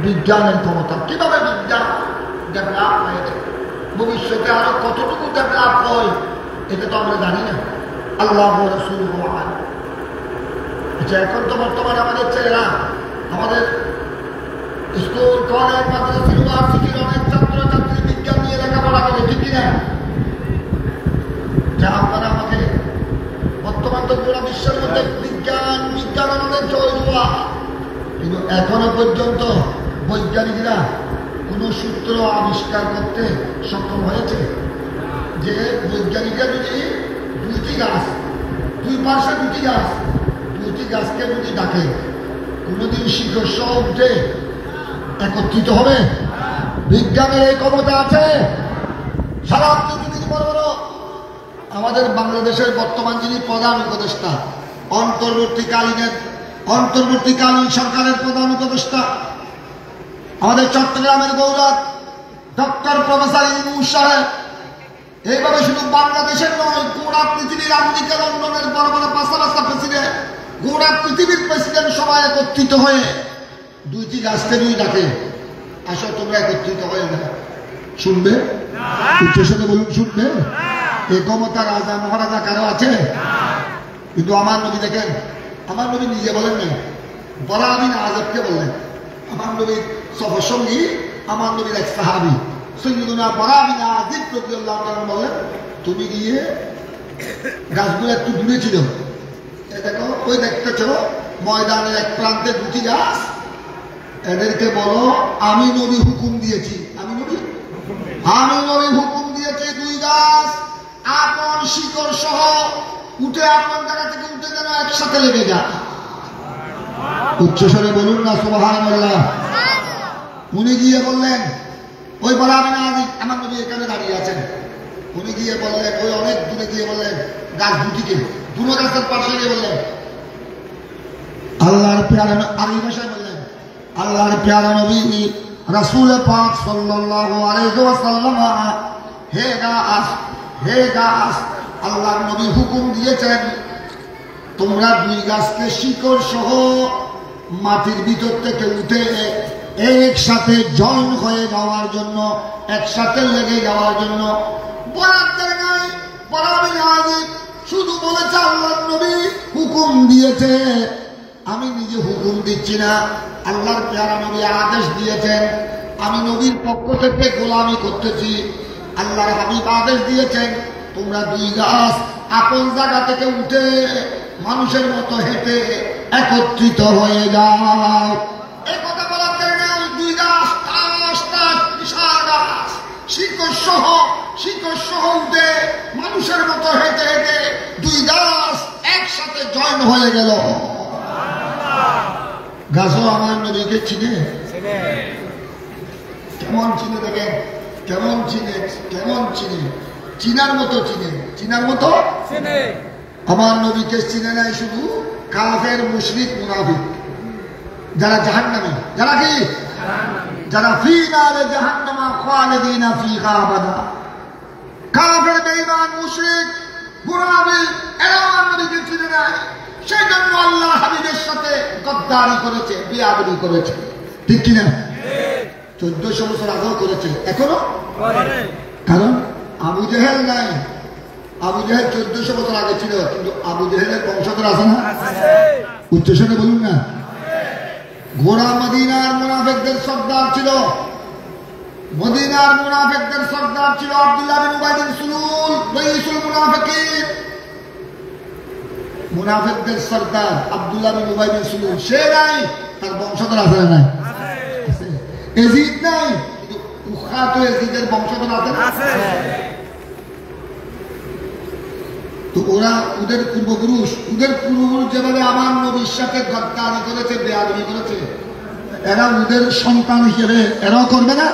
বিজ্ঞানের ক্ষমতা। কিভাবে বিজ্ঞান ডেভেলপ হয়েছে, ভবিষ্যতে আরো কতটুকু ডেভেলপ হয় এটা তো আমরা জানি না। আল্লাহ রাসূল বলেন। আচ্ছা, এখন তো বর্তমানে আমাদের ছেলেরা, আমাদের স্কুল, কলেজ, মাদ্রাসা, ইউনিভার্সিটির অনেক ছাত্রছাত্রী বিজ্ঞান নিয়ে লেখাপড়া করে, ঠিক কিনা? যা আপনারা আমাকে বর্তমান তো পুরো বিশ্বের মধ্যে বিজ্ঞান আমাদের জয় হওয়া, কিন্তু এখনো পর্যন্ত বৈজ্ঞানিকরা কোন সূত্র আবিষ্কার করতে সক্ষম হয়েছে যে বৈজ্ঞানিকরা যদি দুইটি গাছ, দুই পাশে দুইটি গাছকে যদি ডাকে, কোনদিন শিকড় সহ উঠে একত্রিত হবে? বিজ্ঞানের এই ক্ষমতা আছে। সারা পৃথিবীর বড় বড় আমাদের বাংলাদেশের বর্তমান যিনি প্রধান উপদেষ্টা, অন্তর্বর্তীকালীন সরকারের প্রধান উপদেষ্টা, আমাদের চট্টগ্রামের গৌরব ডক্টর প্রফেসর ইউনূস সাহেব, এইভাবে শুধু বাংলাদেশের নয়, গোটা পৃথিবীর, আমেরিকা, লন্ডনের বড় বড় পাঁচটা প্রেসিডেন্ট, গোটা পৃথিবীর প্রেসিডেন্ট সবাই একত্রিত হয়ে দুইটি গাছকে নিয়ে ডাকে, আসো তোমরা একত্রিত হয়ে না। শুনবে? উচ্চস্বরে বলুন, শুনবে? এই ক্ষমতা রাজা মহারাজা কারো আছে? কিন্তু আমার নবী দেখেন, আমার নবী নিজে বলেন নাই, বারা বিন আযিবকে বললেন। আমার নবীর সফর সঙ্গী, আমার নবীর এক সাহাবী সাইয়্যিদুনা বারা বিন আযিব রাদিয়াল্লাহু তাআলা বললেন, তুমি গিয়ে গাছগুলো একটু দূরে ছিল, দেখো ওই দেখতেছ ময়দানের এক প্রান্তে দুটি গাছ, এদেরকে বলো আমি নবী হুকুম দিয়েছি, আমি নবী হুকুম দিয়েছি, দুই গাছ আপন শিকড় সহ উঠে আপন জায়গা থেকে উঠে যেন একসাথে লেগে যায়। উচ্চস্বরে বলুন না সুবহানাল্লাহ। উনি গিয়ে বললেন, ওই বারা বিন আযিব, আমার নবী এখানে দাঁড়িয়ে আছেন, উনি গিয়ে বললেন, ওই অনেক দূরে গিয়ে বললেন গাছ দুটিকে, দুটো গাছের পাশে গিয়ে বললেন, আল্লাহর পেয়ারা, আরবি ভাষায় বললেন, আল্লাহর পেয়ারা নবী রাসূল পাক সাল্লাল্লাহু আলাইহি ওয়াসাল্লাম, হে গাছ, আল্লাহর নবী হুকুম দিয়েছেন তোমরা দুই গাছকে শিকড় সহ মাটির ভিতর থেকে উঠে একসাথে জয়েন হয়ে যাওয়ার জন্য, একসাথে লেগে যাওয়ার জন্য। বরাদ্দের নাই, বরাবরই আজিব, শুধু বলেছে আল্লাহর নবী হুকুম দিয়েছে। আমি নিজে হুকুম দিচ্ছি না, আল্লাহর প্যারা নবী আদেশ দিয়েছেন। আমি নবীর পক্ষ থেকে গোলামি করতেছি। আল্লাহর হাবিব আদেশ দিয়েছেন তোমরা দুই গাছ আপন জায়গা থেকে উঠে মানুষের মতো হেঁটে একত্রিত হয়ে যাও। এই কথা বলার জন্য দুই গাছ, বিশাল গাছ, শিকড় সহ উঠে মানুষের মতো হেঁটে হেঁটে দুই গাছ একসাথে জয়েন হয়ে গেল। গাছও আমার নদীকে চিনে, কেমন চিনে দেখেন, কেমন চিনে, চিনার মতো চিনে। আমার নবীকে চিনে নাই শুধু কাফের, মুশরিক, মুনাফিক, যারা জাহান্নামী, যারা কি, যারা ফি নারে জাহান্নামা খালিদিনা ফিহা আবাদা। কাফের, বেঈমান, মুশরিক, মুনাফিক, এরা আমার নবীকে চিনে নাই। সেই জন্য আল্লাহ হাবিবের সাথে গদ্দারি করেছে, বিয়াদবি করেছে, ঠিক কিনা? 1400 বছর আগেও করেছে, এখনো। কারণ আবু জেহেল নাই, আবু জেহেল 1400 বছর আগে ছিল, কিন্তু আবু জেহেলের বংশধর আছে না? উচ্চস্বরে বলুন না। ঘোড়া মদিনার মুনাফিকদের সর্দার ছিল, মদিনার মুনাফিকদের সর্দার ছিল আব্দুল্লাহ বিন উবাই বিন সুলুল, রাইসুল মুনাফিকিন। মুনাফিকদের সর্দার আব্দুল্লাহ বিন উবাই বিন সুলুল, সে নাই, তার বংশধর আছে না? নাই। এজিদ নাই, কিন্তু উখাত এজিদের বংশধর আছে না? তো ওরা ওদের পূর্বপুরুষ যেভাবে আমার নবীর সাথে গদ্দারি করেছে, বেয়াদবি করেছে, এরা ওদের সন্তান হিসেবে এরাও করবে না?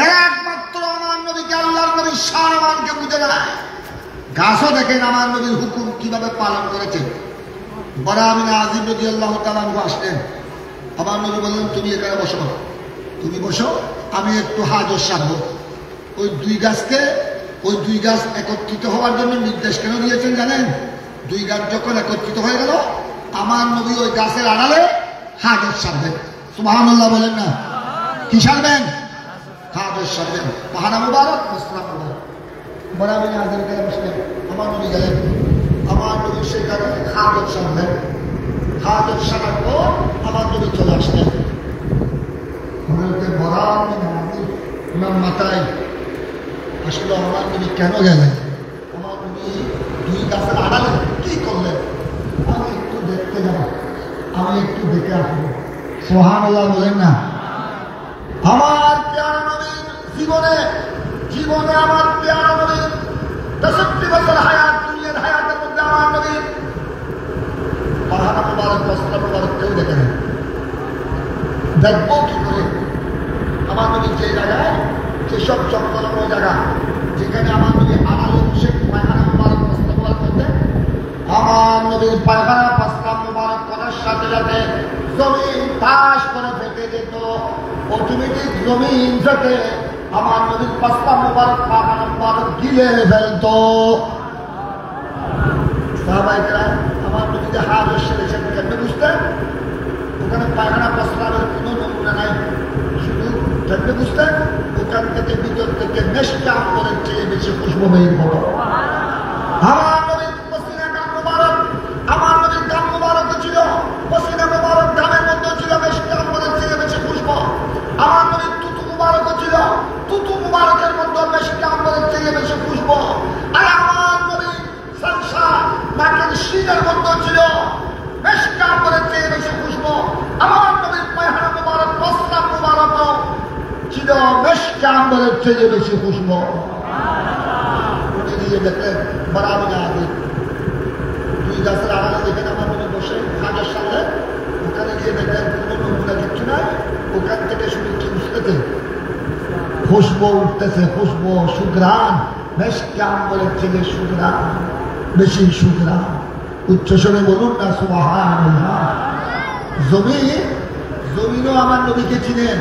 এরা একমাত্র আমার নবীকে, আল্লাহর নবীর শানকে বুঝে না। গাছও দেখেন আমার নবীর হুকুম কিভাবে পালন করেছে। বারা বিন আযিব রাদিয়াল্লাহু তাআলা আসলেন, আমার নবী বললেন তুমি এখানে বসো, তুমি বসো, আমি একটু হাজত সারবো। ওই দুই গাছ একত্রিত হওয়ার জন্য নির্দেশ কেন দিয়েছেন জানেন? দুই গাছ যখন একত্রিত হয়ে গেল, আমার নবী ওই গাছের আড়ালে হাজত সারবেন। সুবহানাল্লাহ বলেন না? কি সারবেন? হাজত সারবেন। পাহাড়া মুবারক, মসলা মুবারক। বড় বিন আযিব গেলেন, বসলেন, আমার নবী গেলেন, আমার নবী সেখানে হাজত সারবেন। হাজত সারার পর আমার নবী চলে আসলেন। ওনার মাথায় আসলে আমার নবী কেন গেলেন, আমার নবী দুই গাছের আড়ালে কি করলেন, আমি একটু দেখতে যাব, আমি একটু দেখে আসবো। সুবহানাল্লাহ বলেন না? আমার প্যারা নবীর জীবনে আমার প্যারা নবীর ৬৩ বছর হায়াত, দুনিয়ার হায়াতের মধ্যে আমার নবীর পাহাড়া মুবারক, বস্ত্র মুবারক কেউ দেখে না। দেখবো কি করে? আমার নবীর যে জায়গায়, যেসব জঙ্গলময় জায়গা, যেখানে আমার নবী আড়ালে বসে পায়খানা মুবারক, বস্ত্র মুবারক করতেন, আমার নবীর পায়খানা, বস্ত্র মুবারক করার সাথে সাথে জমিন তাস করে ফেটে যেত। অটোমেটিক জমিন থেকে আমার নবীর বস্ত্র মুবারক, পায়খানা মুবারক গিলে ফেলত। সাহাবায়ে আমার নবীকে হাজত সেরেছেন কেমনে বুঝতেন? ওখানে পায়খানা বস্ত্রের কোনো নমুনা নাই, শুধু কেমনে বুঝতেন? ওখান থেকে ভিতর থেকে মেশকা আম্বরের চেয়ে বেশি খুশবু বের হতো। আমার নবীর পসিনা গাম মুবারক, আমার নবীর গাম মুবারক ছিল, পসিনা মুবারক গামের মধ্যে ছিল মেশকা আম্বরের চেয়ে বেশি খুশবু। আমার নবীর তুতু মুবারক ছিল, তুতু মুবারকের মধ্যে মেশকা আম্বরের চেয়ে বেশি খুশবু। আর আমার নবীর সংসার নাকের শিরের মধ্যে ছিল মেশকা আম্বরের চেয়ে বেশি খুশবু। আমার নবীর পায়খানা মুবারক, বস্ত্র মুবারক ছিল মেশকা আম্বরের চেয়ে বেশি খুশবু। দিয়ে দেখলেন বড় বিন আযিব দুই গাছের আড়ালে যেখানে আমার নবী বসে হাজত সারলেন, ওখানে গিয়ে দেখলেন কোনো নমুনা কিচ্ছু নাই। ওখান থেকে শুধু কি উঠতেছে? খুশবু উঠতেছে, খুশবু, সুঘ্রাণ, মেশকা আম্বরের চেয়ে সুঘ্রাণ, বেশি সুঘ্রাণ। উচ্চস্বরে বলুন না সুবহানাল্লাহ। জমিনও আমার নবীকে চিনেন,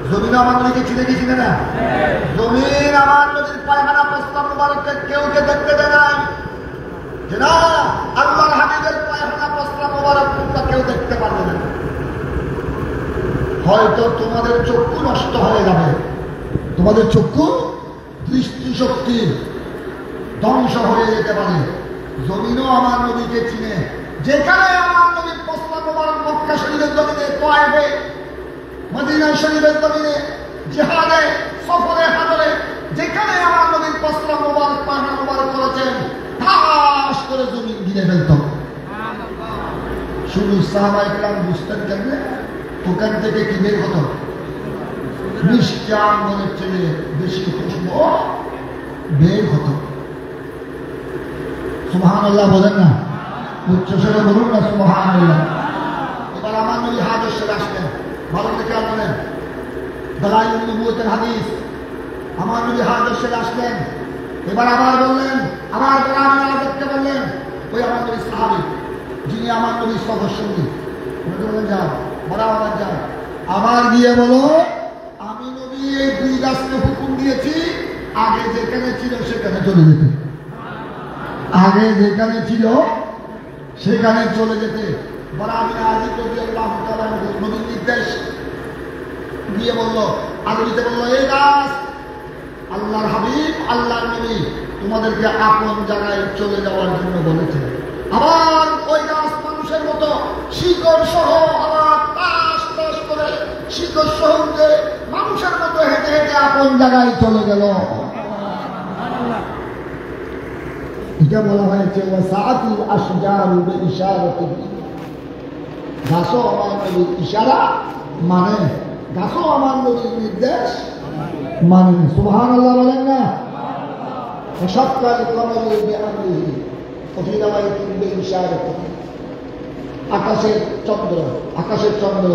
জমিনও আমার নবীকে চিনে কি চিনে না? জমিন আমার নবীর পায়খানা প্রস্তাব মুবারককে কেউ কে দেখতে দেয় নাই, যে না আল্লাহর হাবিবের পায়খানা প্রস্তাব মুবারক তোমরা কেউ দেখতে পারবে না। হয়তো তোমাদের চক্ষু নষ্ট হয়ে যাবে, তোমাদের চক্ষু দৃষ্টিশক্তি ধ্বংস হয়ে যেতে পারে। জমিনও আমার নবীকে চিনে। যেখানে আমার নবীর প্রস্তাব মুবারক মক্কা শরীফের জমিনে, তায়েফে, মদিনা শরীফের জমিনে, জিহাদে, সফরে, হাদরে, যেখানে আমার নবীর প্রস্তাব মুবারক পায়খানা মুবারক করেছেন, ঠাস করে জমিন গিরে ফেলত। শুধু সাহাবায়ে কেরাম বুঝতেন কেমনে? ওখান থেকে কি বের হতো? মিষ্টি আঙ্গুলের চেয়ে বেশি খুশবু বের হতো। সুবহানাল্লাহ বলেন না? উচ্চস্বরে বলুন না সুবহানাল্লাহ। এবার আমার নবী হাজর সেরে আসলেন, ভালো থেকে বলেন দালাইলুন নবুওয়াতের হাদিস। আমার নবী হাজর সেরে আসলেন, এবার আবার বললেন, আবার গ্রামে আজকে বললেন ওই আমার নবী সাহাবী যিনি আমার নবীর সদস্যী, বললেন যাও বড় আবার যাও, আবার গিয়ে বলো আমি নবী এই দুই গাছকে হুকুম দিয়েছি আগে যেখানে ছিল সেখানে চলে যেতে, আগে যেখানে ছিল সেখানে চলে যেতে। বড় আমি আজই রাদিয়াল্লাহু তাআলা নবীর নির্দেশ দিয়ে বললো, আরবিতে বললো এই গাছ আল্লাহর হাবিব আল্লাহর নবী তোমাদেরকে আপন জায়গায় চলে যাওয়ার জন্য বলেছে। আবার ওই গাছ মানুষের মতো শিকড় সহ আবার টাস টাস করে শিকড় সহ উঠে মানুষের মতো হেঁটে হেঁটে আপন জায়গায় চলে গেল। এটা বলা হয়েছে ওয়াসাআতুল আশজারু বিইশারাতিহি, গাছও আমার নবীর ইশারা মানে, গাছও আমার নবীর নির্দেশ মানে। সুবহানাল্লাহ বলেন না? ওয়াশাক্কাল কমারু বিআমরিহি ওফি রাওয়ায়াতিন বিইশারাতিহি। আকাশের চন্দ্র, আকাশের চন্দ্র,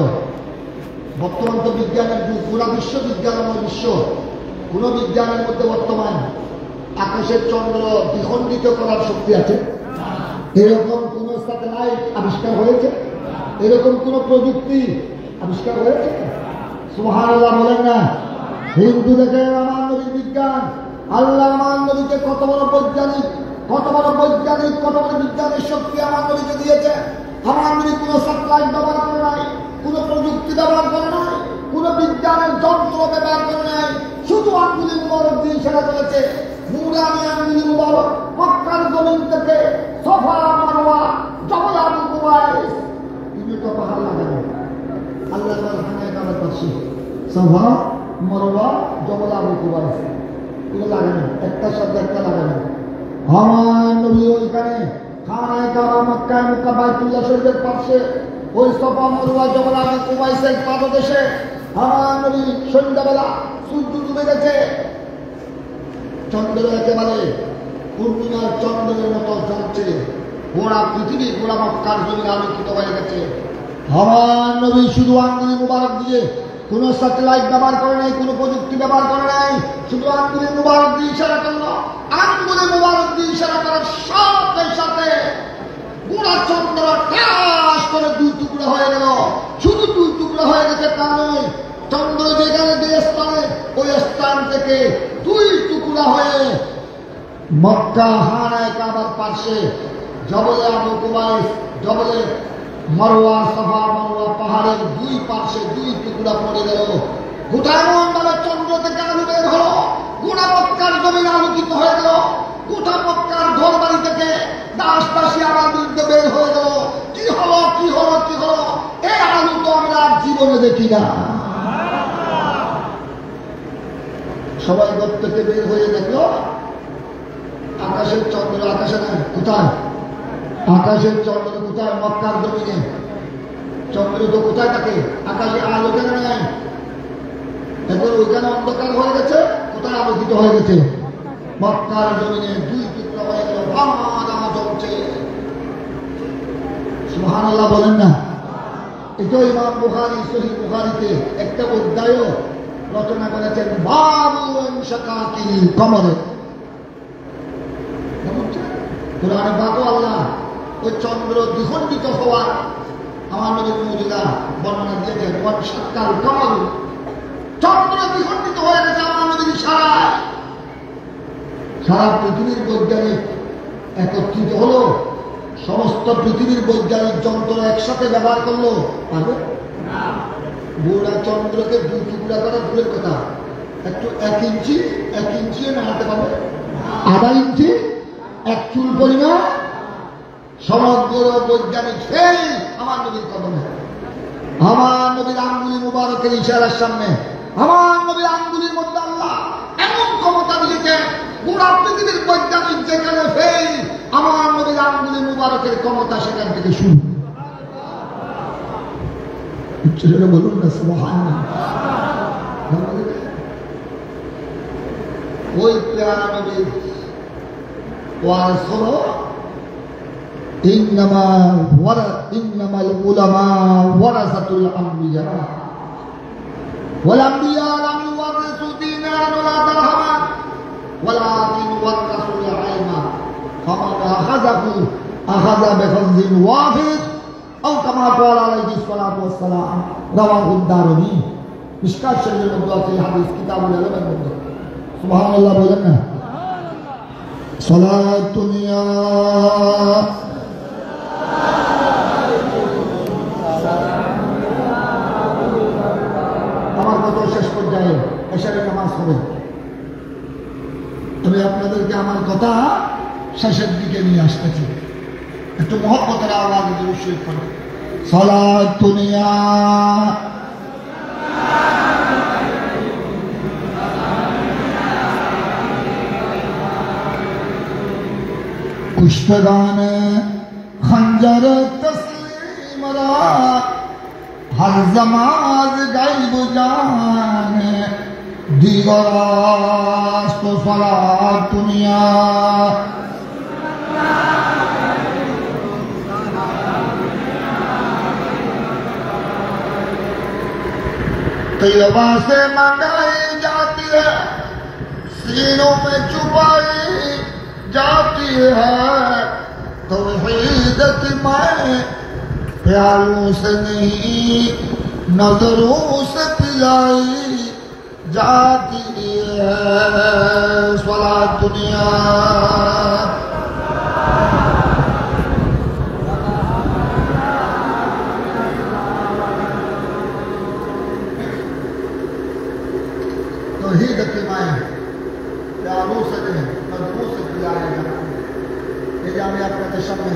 বর্তমান তো বিজ্ঞানের যুগ, পুরা বিশ্ববিজ্ঞানময় বিশ্ব, কোন বিজ্ঞানের মধ্যে বর্তমান আকাশের চন্দ্র দ্বিখণ্ডিত করার শক্তি আছে? এরকম কোন স্যাটেলাইট আবিষ্কার হয়েছে? এরকম কোন প্রযুক্তি আবিষ্কার হয়েছে? সুবহানাল্লাহ বলেন না? হিন্দু দেখেন আমার নবীর বিজ্ঞান, আল্লাহ আমার নবীকে কত বড় বৈজ্ঞানিক, কত বড় বৈজ্ঞানিক, কত বড় বিজ্ঞানের শক্তি আমার নবীকে দিয়েছে। আমার নবী কোন স্যাটেলাইট ব্যবহার করে নাই, কোন প্রযুক্তি ব্যবহার করে নাই, কোন বিজ্ঞানের যন্ত্র ব্যবহার করে নাই, শুধু আঙ্গুলি মুবারক দিয়ে সেটা করেছে। নুরানি আঙ্গুলি মুবারক মক্কার জমিন থেকে সফা, মারওয়া, জবল আবু কুবাইস, তিনটা পাহাড় লাগানো আল্লাহ খানায় কাবার পাশে, সফা, মারওয়া, জবল আবু কুবাইস, এগুলো লাগানো, একটার সাথে একটা লাগানো। আমার নবী ওইখানে খানায় কাবা মক্কায় মক্কা বাইতুল্লাহ শরীফের পাশে ওই সফা, মারওয়া, জবল আবু কুবাইসের পাদদেশে আমার নবী সন্ধ্যাবেলা সূর্য ডুবে গেছে, চন্দ্র একেবারে পূর্ণিমার চন্দ্রের মতো জ্বলছে, গোড়া পৃথিবী, গোড়া মক্কার জমি আলোকিত হয়ে গেছে। আমার নবী শুধু আঙ্গুলি মুবারক দিয়ে কোন স্যাটেলাইট ব্যবহার করে নাই, কোন প্রযুক্তি ব্যবহার করে নাই, শুধু আঙ্গুলি মুবারক দিয়ে ইশারা করলো। আঙ্গুলি মুবারক দিয়ে ইশারা করার সাথে সাথে গোড়া চন্দ্র টাস করে দুই টুকরা হয়ে গেল। শুধু দুই টুকরা হয়ে গেছে তা নয়, চন্দ্র যেখানে যে স্থানে ওই স্থান থেকে দুই টুকরা হয়ে মক্কা হানায় কাবার পাশে জবলে আবু কুবাইস, জবলে মারওয়া, সাফা মারওয়া পাহাড়ের দুই পাশে দুই টুকরা পড়ে গেল। গোটা এমন ভাবে চন্দ্র থেকে আলো বের হলো, গোটা মক্কার জমিন আলোকিত হয়ে গেল, গোটা মক্কার ঘর বাড়ি থেকে দাস দাসী আমার বিরুদ্ধে বের হয়ে গেল। কি হলো, কি হলো, কি হলো? এই আলো তো আমরা জীবনে দেখি না। সবাই ঘর থেকে বের হয়ে দেখলো আকাশের চন্দ্র, আকাশে নাই, কোথায়? আকাশের চন্দ্র কোথায়? মক্কার জমিনে। চন্দ্র তো কোথায় থাকে? আকাশে আলো কেন নাই? এখন ওইখানে অন্ধকার হয়ে গেছে, কোথায় আলোকিত হয়ে গেছে? মক্কার জমিনে দুই টুকরা হয়ে গেল, ভাঙা চলছে। সুবহানাল্লাহ বলেন না? এটা ইমাম বুখারী সহিহ বুখারীতে একটা অধ্যায় রচনা করেছেন, বাবু ইনশাকাকিল কমর। কোরআনে পাক আল্লাহ ওই চন্দ্র দ্বিখণ্ডিত হওয়ার আমার নবীর মৌজুদা বর্ণনা দিয়েছেন সাতকাল কমল চন্দ্র বিখণ্ডিত হয়ে গেছে আমার নবীর ইশারায়। সারা পৃথিবীর বৈজ্ঞানিক একত্রিত হলো, সমস্ত পৃথিবীর বৈজ্ঞানিক যন্ত্র একসাথে ব্যবহার করলো, পারবে গোড়া চন্দ্রকে দুই টুকরা করা দূরের কথা, একটু 1 ইঞ্চি নাড়াতে পারবে, আধা ইঞ্চি, 1 চুল পরিমাণ, সমগ্র বৈজ্ঞানিক সেই আমার নবীর কদমে, আমার নবীর আঙ্গুলি মুবারকের ইশারার সামনে, আমার নবীর আঙ্গুলির মধ্যে আল্লাহ এমন ক্ষমতা দিয়েছে, গোটা পৃথিবীর বৈজ্ঞানিক যেখানে ফেল, আমার নবীর আঙ্গুলি মুবারকের ক্ষমতা সেখান থেকে শুরু। বলুন না সুবহানাল্লাহ। ওই প্যারা নবীর ওয়ারিস হলো ইন্নামাল উলামা ওয়ারাসাতুল আম্বিয়া ওয়াল আম্বিয়া লাম ইওয়ারিসু দিনারান ওয়ালা দিরহামান ওয়ালাকিন ওয়ারাসুল ইলমা ফামান আখাযাহু আখাযা বিফযলিন ওয়াফির আও কামা ক্বালা আলাইহিস সালাতু ওয়াস সালাম রাওয়াহু দারমি। মিশকাত শরীফের মধ্যে আছে হাদিস, কিতাবুল ইলমের মধ্যে। সুবহানাল্লাহ বলেন না। সালাতুন ইয়া আমার কথা শেষ পর্যায়ে এশারের নামাজ হবে, আমি আপনাদেরকে আমার কথা শেষের দিকে নিয়ে আসতেছি, একটু মহব্বতের আওয়াজ দুরূদ শরীফ পড়ে। সালাতুন ইয়া कुश्तगान खंजर तस्लीम रा हर जमाज गायब जान दीगरास तो सलात दुनिया तैयबा से मंगाई जाती है, सीनों में छुपाई जाती है, तौहीद की मैं प्यालों से नहीं नजरों से पिलाई जाती है। सलात दुनिया तौहीद की मैं प्यालों से नहीं नजरों से पिलाई जाती है। এই যে আমি আপনাদের সামনে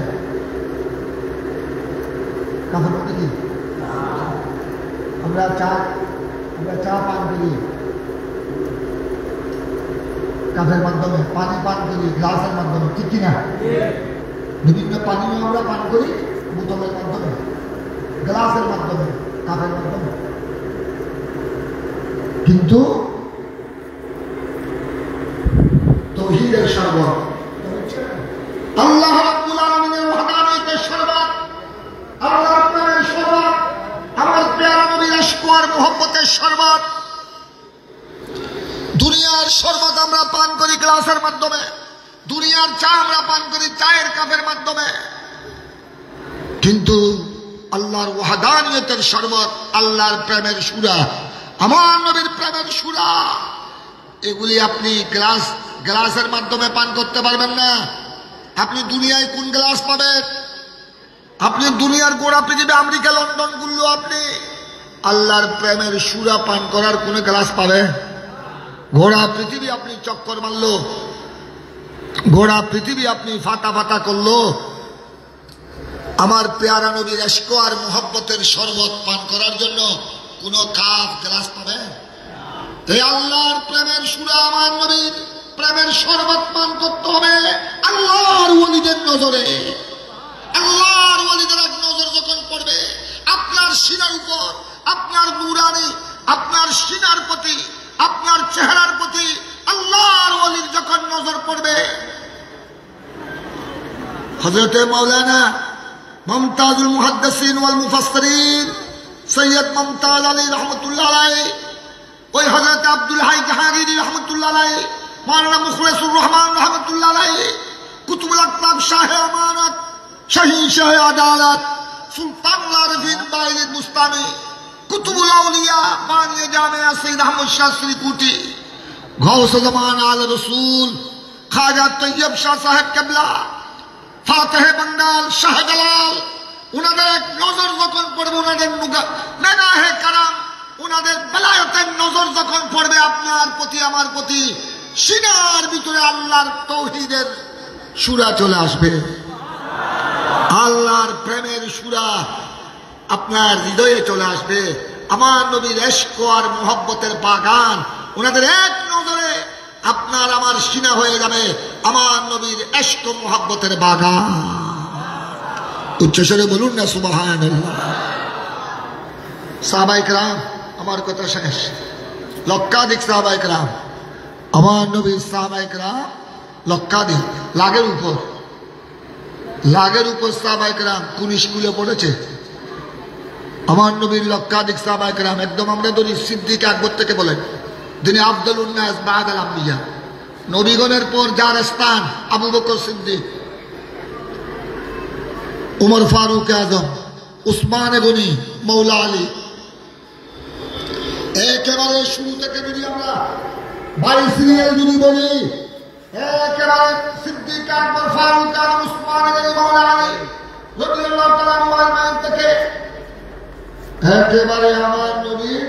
কথা বলতে কি আমরা চা পান করি কাপের মাধ্যমে, পানি পান করি গ্লাসের মাধ্যমে, ঠিক কিনা? বিভিন্ন পানীয় আমরা পান করি বোতলের মাধ্যমে, গ্লাসের মাধ্যমে, কাপের মাধ্যমে। কিন্তু তৌহিদের শরবত, আল্লাহ রাব্বুল আলামিনের ওয়াহদানিয়তের শরবত, আল্লাহর প্রেমের শরবত, আমার প্যারা নবীর ইশক আর মুহাব্বতের শরবত, দুনিয়ার শরবত আমরা পান করি গ্লাসের মাধ্যমে, দুনিয়ার চা আমরা পান করি চায়ের কাপের মাধ্যমে, কিন্তু আল্লাহর ওয়াহদানিয়তের শরবত, আল্লাহর প্রেমের সূরা, আমার নবীর প্রেমের সূরা, এগুলি আপনি গ্লাসের মাধ্যমে পান করতে পারবেন না। আপনি দুনিয়ায় কোন গ্লাস পাবেন? আপনি দুনিয়ার গোড়া পৃথিবী আমেরিকা লন্ডন গুলো আপনি আল্লাহর প্রেমের সূরা পান করার কোন গ্লাস পাবে? গোড়া পৃথিবী আপনি চক্কর মারলো, গোড়া পৃথিবী আপনি ফাটা ফাটা করলো, আমার প্যারা নবীর ইশক আর মুহাব্বতের শরবত পান করার জন্য কোন কাপ গ্লাস পাবে? এই আল্লাহর প্রেমের সূরা, আমার নবীর প্রেমের শরবত পান করতে হবে আল্লাহর ওলিদের নজরে। আল্লাহর ওলিদের এক নজর যখন পড়বে আপনার সিনার উপর, আপনার নূরানি, আপনার সিনার প্রতি, আপনার চেহারার প্রতি আল্লাহর ওলির যখন নজর পড়বে, হযরত মাওলানা মুমতাজুল মুহাদ্দিসিন ওয়াল মুফাসসিরিন সৈয়দ মুমতাজ আলী রহমতুল্লাহ আলাইহি, ওই হযরত আব্দুল হাই জাহাঙ্গীরি রহমতুল্লাহ আলাইহি, মাওলানা মুখলিসুর রহমান রহমতুল্লাহ আলাইহি, কুতুবুল আকতাব শাহে আমানত, শাহী শাহে আদালত সুলতানুল আরিফিন বাইজিদ বুস্তামি, কুতুবুল আউলিয়া বানিয়ে জামিয়া সৈয়দ আহমদ শাহ শ্রীকুটি, গৌসে জামান আল রসুল খাজা তৈয়ব শাহ সাহেব কেবলা, ফাতেহে বাঙ্গাল শাহ জালাল, উনাদের এক নজর যখন পড়বে, উনাদের নেগাহে কারাম, উনাদের বেলায়েতের নজর যখন পড়বে আপনার প্রতি আমার প্রতি, সিনার ভিতরে আল্লাহর তৌহিদের সূরা চলে আসবে, আল্লাহর প্রেমের সূরা আপনার হৃদয়ে চলে আসবে। আমার নবীর ইশক আর মুহাব্বতের বাগান ওনাদের এক নজরে আপনার আমার সিনা হয়ে যাবে, আমার নবীর ইশক ও মুহাব্বতের বাগান। উচ্চস্বরে বলুন না সুবহানাল্লাহ। সাহাবায়ে কেরাম, আমার কথা শেষ। লক্ষাধিক সাহাবায়ে কেরাম, আমার নবীর সাহাবায়ে কেরাম লক্ষাধিক, লাখের উপর সাহাবায়ে কেরাম কোন স্কুলে পড়েছে? আমার নবীর লক্ষাধিক সাহাবায়ে কেরাম, একদম আমরা ধরি সিদ্দিক আকবর থেকে বলেন, যিনি আফদলুন নাস বা'দাল আম্বিয়া, নবীগণের পর যার স্থান, আবু বকর সিদ্দিক, উমর ফারুক আজম, উসমান গনি, মৌলা আলী। একেবারে শুরু থেকে যদি আমরা 22 সিরিয়াল যদি বলি, একেবারে সিদ্দিক আকবর, ফারুক আজম, উসমান গনি, মৌলা আলী রাদিয়াল্লাহু তাআলা আনহুম থেকে একেবারে আমার নবীর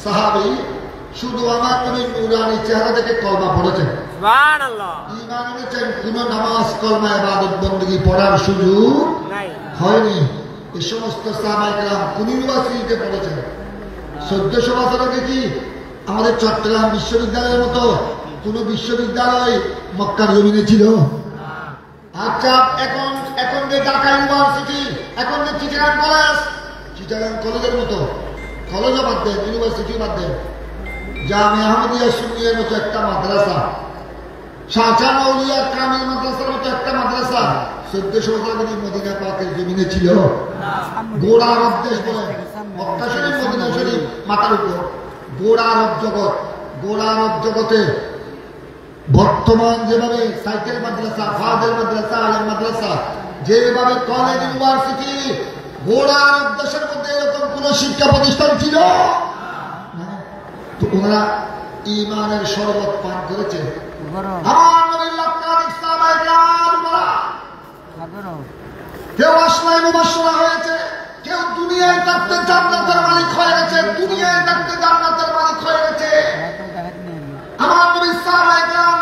সাহাবী, শুধু আমার নবীর নূরানি চেহারা থেকে কলমা পড়েছেন, সুবহানাল্লাহ, ঈমান এনেছেন। কোন নামাজ, কলমা, ইবাদত, বندگی পড়ার সুযোগ হয়নি। এই সমস্ত সাহাবায়ে কেরাম কোন ইউনিভার্সিটিতে পড়েছেন? 1400 বছর আগে কি আমাদের চট্টগ্রাম বিশ্ববিদ্যালয়ের মতো কোন বিশ্ববিদ্যালয় মক্কার জমিনে ছিল? আচ্ছা, এখন যে ঢাকা ইউনিভার্সিটি, এখন যে চিটাগাং কলেজের মতো, কলেজও বাদ দেন, ইউনিভার্সিটি বাদ দেন, জামিয়া আহমদিয়া সুন্নিয়ার মতো একটা মাদ্রাসা, শাহজাহান আউলিয়া কামিল মাদ্রাসার মতো একটা মাদ্রাসা 1400 বছর আগে মদিনা পাকের জমিনে ছিল? গোড়া আরব দেশ বলেন, মক্কা শরীফ, মদিনা শরীফ মাথার উপর, গোড়া আরব জগতে বর্তমান যেভাবে সাইকেল মাদ্রাসা, ফাদেল মাদ্রাসা, আলেম মাদ্রাসা, যেভাবে কলেজ, ইউনিভার্সিটি, গোড়া আরব দেশের মধ্যে এরকম কোন শিক্ষা প্রতিষ্ঠান ছিল? তো ওনারা ঈমানের শরবত পান করেছে। আমার নবীর লক্ষাধিক সাহাবায়ে কেরাম, কেউ আসমায়ে মুবাশশারা হয়েছে, কেউ দুনিয়ায় থাকতে জান্নাতের মালিক হয়ে গেছে, দুনিয়ায় থাকতে জান্নাতের মালিক হয়ে গেছে। আমার নবীর সাহাবায়ে কেরাম,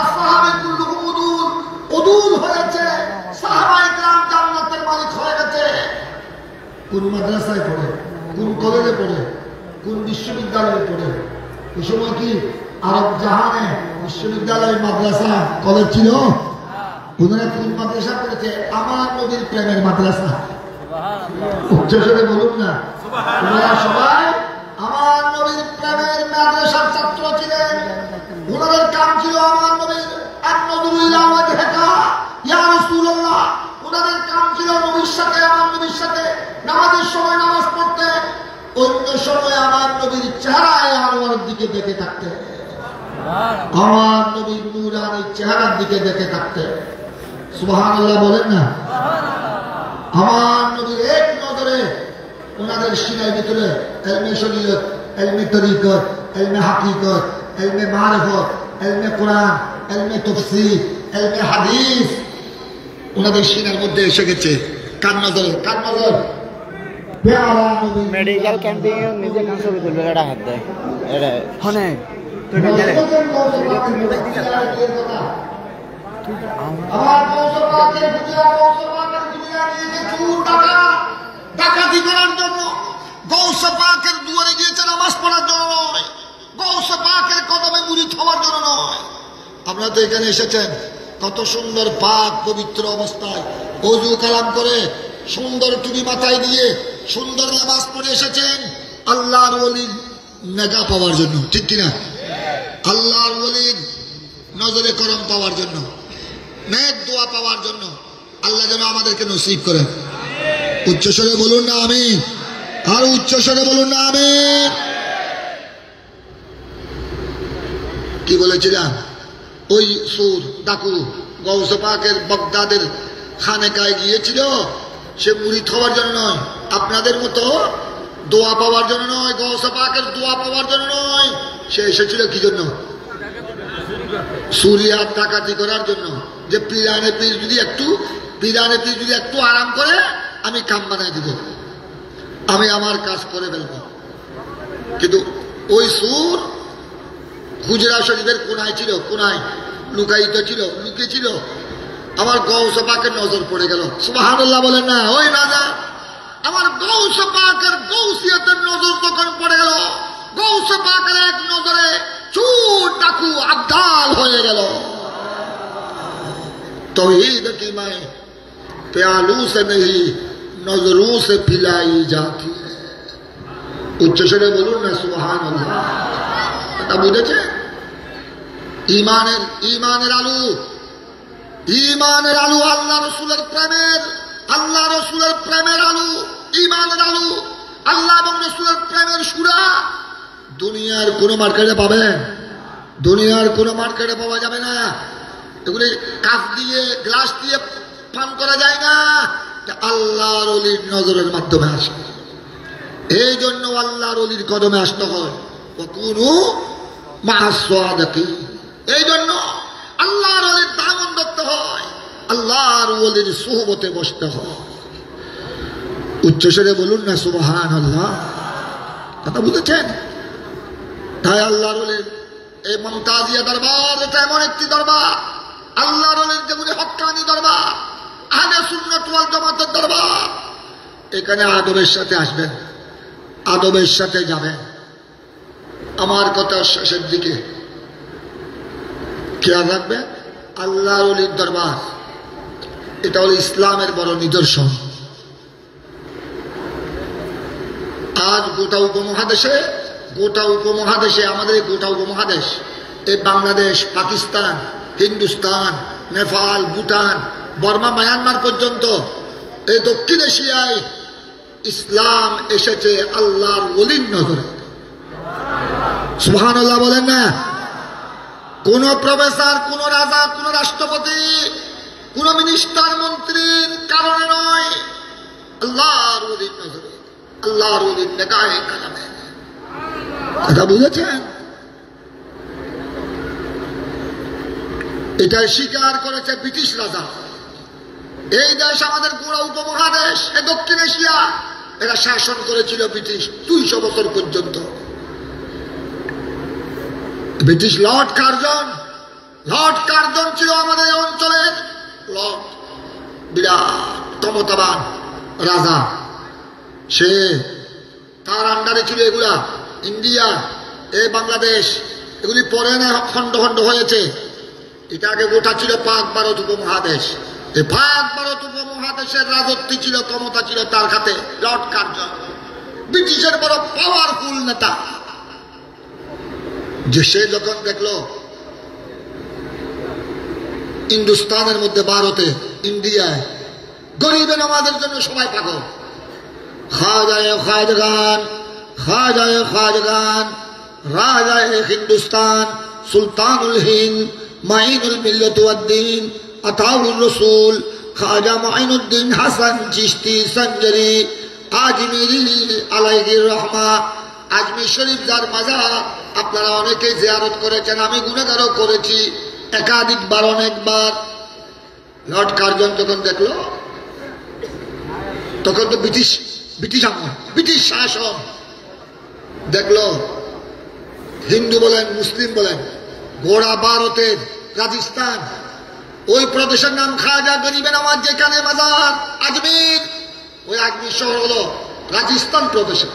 আসহাবে কুল্লুহুম উদুল হয়েছে, সাহাবায়ে কেরাম জান্নাতের মালিক হয়ে গেছে। কোন মাদ্রাসায় পড়ে, কোন কলেজে পড়ে, কোন বিশ্ববিদ্যালয়ে পড়ে? এই সময় কি আরব জাহানে বিশ্ববিদ্যালয়, মাদ্রাসা, কলেজ ছিল? ওনারা কোন মাদ্রাসা পড়েছে? আমার নবীর প্রেমের মাদ্রাসা। উচ্চস্বরে বলুন না ওনারা সবাই আমার নবীর প্রেমের মাদ্রাসার ছাত্র ছিলেন। ওনাদের কাম ছিল আমার নবীর আন-নযরু ইলা ওয়াজহিকা ইয়া রাসূলুল্লাহ। ওনাদের কাম ছিল নবীর সাথে, আমার নবীর সাথে নামাজের সময় নামাজ পড়তে, অন্য সময় আমার নবীর চেহারায় আনোয়ারের দিকে দেখে থাকতে, আমার নবীর নূরানি চেহারার দিকে দেখে থাকতে। সুবহানাল্লাহ বলেন না। আমার নবীর এক নজরে ওনাদের সিনার ভিতরে ইলমে শরীয়ত, ইলমে তরিকত, ইলমে হাকিকত, ইলমে মারিফত, ইলমে কোরআন, ইলমে তাফসীর, ইলমে হাদিস ওনাদের সিনার মধ্যে এসে গেছে। কার নজরে? কার নজর? মেডিকেল ক্যাম্পিং এ নিজে কাম ছবি তুলবে, এটা হাত দেয়, এটা হনে তো এটা জানে আমার কৌশলবাদের দুনিয়া নিয়ে যে চুর ডাকাতি করার জন্য গৌসে পাকের দুয়ারে গিয়েছে নামাজ পড়ার জন্য নয়, গৌসে পাকের কদমে মুরিদ হওয়ার জন্য নয়। আপনারা তো এখানে এসেছেন কত সুন্দর পাক পবিত্র অবস্থায় ওযু কালাম করে, সুন্দর টুপি মাথায় দিয়ে, সুন্দর নামাজ পড়ে এসেছেন আল্লাহর ওলির নেগা পাওয়ার জন্য, ঠিক কিনা? আল্লাহর ওলির নজরে করম পাওয়ার জন্য, নেক দোয়া পাওয়ার জন্য। আল্লাহ যেন আমাদেরকে নসিব করেন। উচ্চস্বরে বলুন না আমিন, আর উচ্চস্বরে বলুন না আমিন। কি বলেছিলাম? ওই সুর ডাকু গৌসে পাকের বাগদাদের খানেকায় গিয়েছিল, সে মুরিদ হওয়ার জন্য নয়, আপনাদের মতো দোয়া পাওয়ার জন্য নয়, গৌসে পাকের দোয়া পাওয়ার জন্য নয়। সে এসেছিল কি জন্য? সুরিয়াত ডাকাতি করার জন্য। যে পিরানে পীর যদি একটু আরাম করে আমি কাম বানাই দিব, আমি আমার কাজ করে ফেলব। কিন্তু ওই সুর হুজরা শরীফের কোনায় ছিল, কোনায় লুকায়িত ছিল, লুকিয়েছিল। আমার গৌসে পাকের নজর পড়ে গেল। সুবহানাল্লাহ বলেন না? ওই রাজা আমার গৌসে পাকের গৌসিয়তের নজর যখন পড়ে গেল, গৌসে পাকের এক নজরে চোর ডাকু আবদাল হয়ে গেল। तौहीद की मैं प्यालू से नहीं नजरों से पिलाई जाती है। উচ্চ স্বরে বলুন না সুবহানাল্লাহ। এটা বুঝেছে? ঈমানের আলু, ঈমানের আলু আল্লাহ রাসূলের প্রেমের আলু, ঈমানের আলু, আল্লাহ এবং রাসূলের প্রেমের সূরা দুনিয়ার কোন মার্কেটে পাবেন? দুনিয়ার কোন মার্কেটে পাওয়া যাবে না। এগুলি কাপ দিয়ে গ্লাস দিয়ে পান করা যায় না, আল্লাহর ওলির নজরের মাধ্যমে আসে। এই জন্য আল্লাহর ওলির কদমে আসতে হয়। ওয়াকুনু মা'আস সাদিকিন। এই জন্য আল্লাহর ওলির দামন ধরতে হয়, আল্লাহর ওলির সুহবতে বসতে হয়। উচ্চস্বরে বলুন না সুবহানাল্লাহ। কথা বুঝেছেন? তাই আল্লাহর ওলির এই মুমতাজিয়া দরবার, এটা এমন একটি দরবার, আল্লাহর ওলির যেগুলি হক্কানি দরবার, আহলে সুন্নাত ওয়াল জামাতের দরবার। এখানে আদবের সাথে আসবেন, আদবের সাথে যাবেন। আমার কথা শেষের দিকে খেয়াল রাখবেন, আল্লাহর ওলির দরবার এটা হলো ইসলামের বড় নিদর্শন। আজ গোটা উপমহাদেশে, আমাদের গোটা উপমহাদেশ, এই বাংলাদেশ, পাকিস্তান, হিন্দুস্তান, নেপাল, ভুটান, বর্মা, মায়ানমার পর্যন্ত এই দক্ষিণ এশিয়ায় ইসলাম এসেছে আল্লাহর ওলির নজরে। সুবহানাল্লাহ বলেন না? কোন প্রফেসর, কোন রাজা, কোন রাষ্ট্রপতি, কোন মিনিস্টার, মন্ত্রীর কারণে নয়, আল্লাহর ওলির নজরে, আল্লাহর ওলির নেগাহে কালামে। কথা বুঝেছেন? এটা স্বীকার করেছে ব্রিটিশ রাজা। এই দেশ আমাদের পুরো উপমহাদেশ, এই দক্ষিণ এশিয়া, এরা শাসন করেছিল ব্রিটিশ 200 বছর পর্যন্ত। ব্রিটিশ লর্ড কার্জন ছিল আমাদের এই অঞ্চলের লর্ড, বিরাট ক্ষমতাবান রাজা। সে তার আন্ডারে ছিল এগুলা ইন্ডিয়া, এই বাংলাদেশ, এগুলি পরে না খন্ড খন্ড হয়েছে। এটা আগে গোটা ছিল পাক ভারত উপমহাদেশ। এই পাক ভারত উপমহাদেশের রাজত্ব ছিল, ক্ষমতা ছিল তার হাতে। লর্ড কার্জন ব্রিটিশের বড় পাওয়ারফুল নেতা। যে সে যখন দেখলো হিন্দুস্তানের মধ্যে, ভারতে, ইন্ডিয়ায় গরিবে নামাজের জন্য সবাই পাগল। খাজাগান, রাজায়ে হিন্দুস্তান, সুলতানুল হিন্দ, মাইনুল মিল্লাত ওয়াদ দ্বীন, আতাউর রাসূল, খাজা মাইনুদ্দিন হাসান চিশতি সঞ্জরি আজমিরি আলাইহির রহমা। আজমির শরীফ যার মাজার আপনারা অনেকেই জিয়ারত করেছেন, আমি গুনাহগারও করেছি একাধিকবার, অনেকবার। লর্ড কার্জন যখন দেখলো, তখন তো ব্রিটিশ আমল, ব্রিটিশ শাসন। দেখলো হিন্দু বলেন, মুসলিম বলেন, গোড়া ভারতের রাজস্থান, ওই প্রদেশের নাম খাজা গরিবে নামাজ, যেখানে মাজার আজমির, ওই আজমির শহর হলো রাজস্থান প্রদেশে।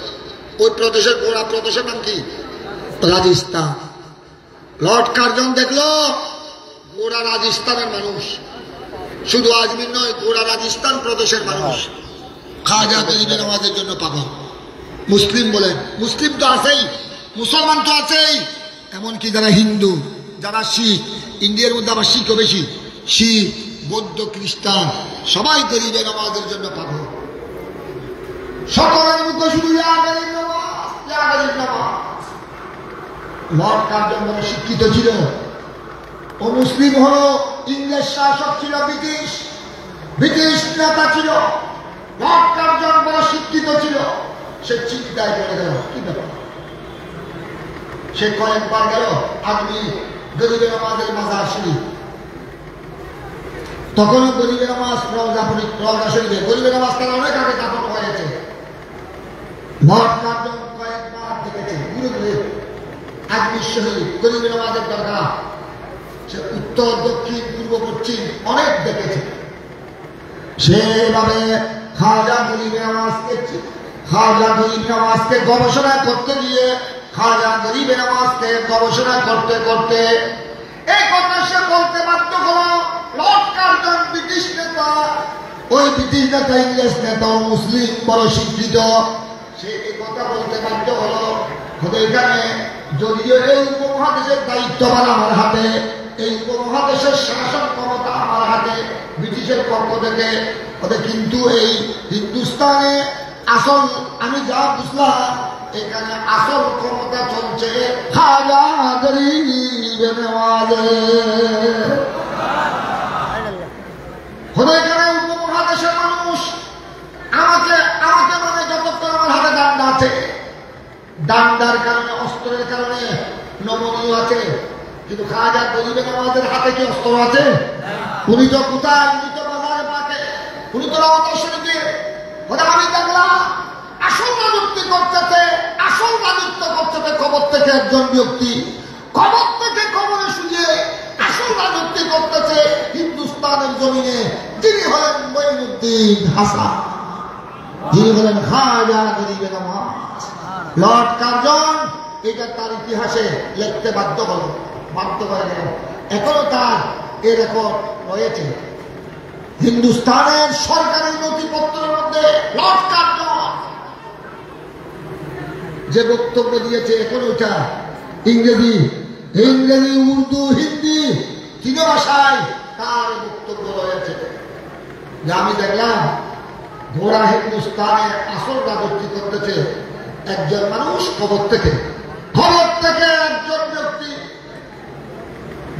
ওই প্রদেশের গোড়া প্রদেশের নাম কি? রাজস্থান। লর্ড কার্জন দেখলো গোড়া রাজস্থানের মানুষ, শুধু আজমির নয়, গোড়া রাজস্থান প্রদেশের মানুষ খাজা গরিবে নামাজের জন্য পাগল। মুসলিম বলেন, মুসলিম তো আছেই, মুসলমান তো আছেই, এমনকি যারা হিন্দু, যারা শিখ, ইন্ডিয়ার মধ্যে আবার শিখও বেশি, শিখ, বৌদ্ধ, খ্রিস্টান, সবাই গরিবে নামাজের জন্য পাগল। সকলের মুখে শুধু লর্ড কার্জন বড় শিক্ষিত ছিল, ও মুসলিম হলো, ইংরেজ শাসক ছিল, ব্রিটিশ নেতা ছিল, লর্ড কার্জন বড় শিক্ষিত ছিল, সে চিন্তায় পড়ে গেল কি ব্যাপার। সে কয়েকবার গেল আদমি গরিবে নামাজের মাজার শরীফ, তখনও গরিবে নামাজ রওজা শরীফে গরিবে নামাজ তারা অনেক আগে দাফন হয়েছে। লর্ড কার্জন কয়েকবার দেখেছে ঘুরে ঘুরে আদমির শহীদ গরিবে নামাজের দরকার, সে উত্তর দক্ষিণ পূর্ব পশ্চিম অনেক দেখেছে। সেভাবে খাজা গরিবে নামাজকে গবেষণা করতে গিয়ে খাজা গরিবে নামাজকে গবেষণা করতে করতে এই কথা সে বলতে বাধ্য হল। লর্ড কার্জন ব্রিটিশ নেতা, ওই ব্রিটিশ নেতা ইংরেজ নেতা মুসলিম বড় স্বীকৃত, সে এই কথা বলতে বাধ্য হল এখানে যদিও এই উপমহাদেশের দায়িত্বভার আমার হাতে, এই উপমহাদেশের শাসন ক্ষমতা আমার হাতে ব্রিটিশের পক্ষ থেকে, কিন্তু এই হিন্দুস্তানে আসল আমি যা বুঝলাম এখানে আসল ক্ষমতা চলছে খাজা গরিবে নওয়াজের। এখানে উপমহাদেশের মানুষ আমাকে মানে যতক্ষণ আমার হাতে ডান্ডা আছে, ডান্ডার কারণে অস্ত্রের কারণে নমনীয় আছে, কিন্তু খাজা গরিবে নওয়াজের হাতে কি অস্ত্র আছে? উনি তো কোথায়? উনি তো বাজারে পাকে, উনি তো রওজা শরীফে। আমি দেখলাম আসল রাজত্ব করতেছে খবর থেকে একজন ব্যক্তি, খবর থেকে খবরে শুনে আসল রাজত্ব করতেছে হিন্দুস্তানের জমিনে, যিনি হলেন মঈনুদ্দিন হাসান, যিনি হলেন খাজা গরিবে নওয়াজ। লর্ড কার্জন এটা তার ইতিহাসে লিখতে বাধ্য করে গেল। এখনো তার এ রেকর্ড রয়েছে হিন্দুস্তানের সরকারি নথিপত্রের মধ্যে। লর্ড কার্জন যে বক্তব্য দিয়েছে এখন ওটা ইংরেজি, উর্দু, হিন্দি, তিন ভাষায় তার বক্তব্য রয়েছে। যে আমি দেখলাম গোড়া হিন্দুস্তানে আসল রাজত্ব করতেছে একজন মানুষ, খবর থেকে একজন ব্যক্তি।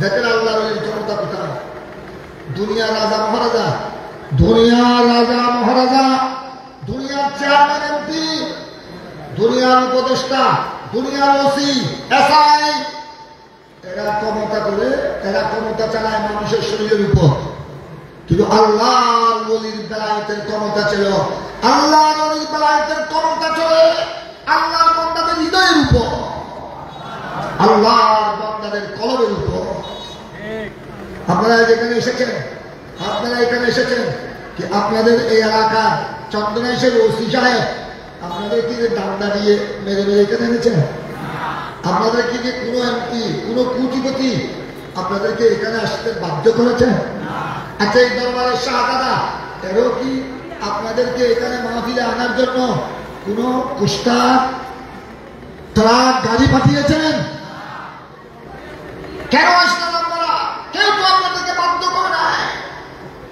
দেখেন আল্লাহর ক্ষমতা কোথায়। দুনিয়ার রাজা মহারাজা, দুনিয়ার চেয়ারম্যান এমপি, দুনিয়ার উপদেষ্টা, দুনিয়ার ওসি, এসআই, এরা ক্ষমতা চালায় মানুষের শরীরের উপর। কিন্তু আল্লাহর ওলির বেলায়েতের ক্ষমতা ছিল, আল্লাহর ওলির বেলায়েতের ক্ষমতা চলে আল্লাহর বান্দাদের হৃদয়ের উপর, আল্লাহর বান্দাদের কলবের উপর। আপনারা এখানে এসেছেন কি আপনাদের এই এলাকার চন্দনেশ্বর ওসি সাহেব আপনাদের কি ডান্ডা দিয়ে মেরে এখানে এনেছেন? আপনাদের কি কোনো এমপি, কোনো কুটিপতি আপনাদেরকে এখানে আসতে বাধ্য করেছেন? আচ্ছা, এই দরবারের শাহজাদা এরও কি আপনাদেরকে এখানে মাহফিলে আনার জন্য কোনো কুস্তার ট্রাক গাড়ি পাঠিয়েছেন? কেন আসলেন আপনারা? কেউ তো আপনাদেরকে বাধ্য করে নাই।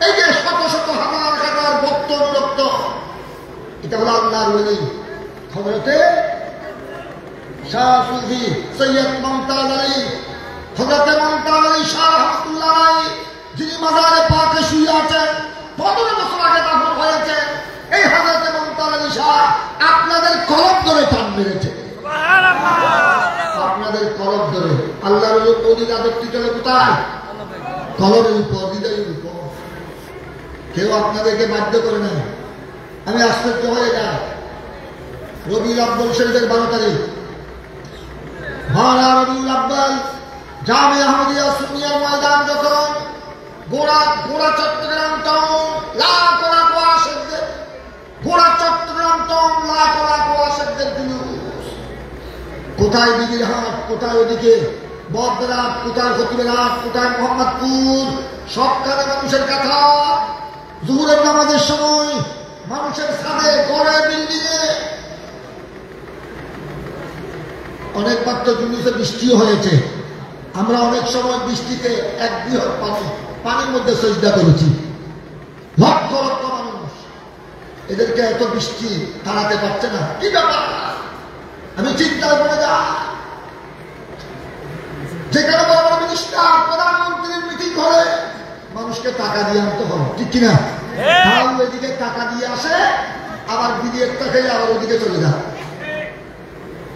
এই যে শত শত হাজার ভক্ত অনুরক্ত, এটা হলো আল্লাহর ওলি। হযরতে শাহ সুফি সৈয়দ মুমতাজ আলী, হযরতে মুমতাজ আলী শাহ রাহমাতুল্লাহ আলাইহি, যিনি মাজারে পাকে শুয়ে আছেন, 15 বছর আগে দাফন হয়েছে। এই হযরতে মুমতাজ আলী শাহ আপনাদের কলব ধরে টান মেরেছে, আপনাদের কলব ধরে। আল্লাহর ওলি রাজত্ব চলে কোথায়? কলবের উপর, হৃদয়ের উপর। কেউ আপনাদেরকে বাধ্য করে নাই। আমি আশ্চর্য হয়ে যাই, রবিউল আউয়াল শরীফের 12 তারিখ ভাড়া রবিউল আউয়াল জামে আহমদিয়া সুন্নিয়ার ময়দান যখন গোড়া চট্টগ্রাম টাউন লাখ লাখ আশেকদের, গোড়া চট্টগ্রাম টাউন লাখ লাখ আশেকদের জুলুস, কোথায় বিবির হাট, কোথায় ওদিকে বদরাট, কোথায় খতিবের হাট, কোথায় মোহাম্মদপুর, সবখানে মানুষের কথা। জোহরের নামাজের সময় মানুষের ছাদে, গড়ে, বিল্ডিং এ। অনেকবার তো জুলুসে বৃষ্টিও হয়েছে। আমরা অনেক সময় বৃষ্টিতে এক বৃহৎ পানির মধ্যে সেজদা করেছি। লক্ষ লক্ষ মানুষ, এদেরকে এত বৃষ্টি তাড়াতে পারছে না, কি ব্যাপার? আমি চিন্তায় পড়ে যাই। যেখানে বড় বড় মিনিস্টার, প্রধানমন্ত্রীর মিটিং হলে মানুষকে টাকা দিয়ে আনতে হবে, ঠিক কিনা? তাও এদিকে টাকা দিয়ে আসে, আবার দিদি একটা খেয়ে আবার ওদিকে চলে যায়।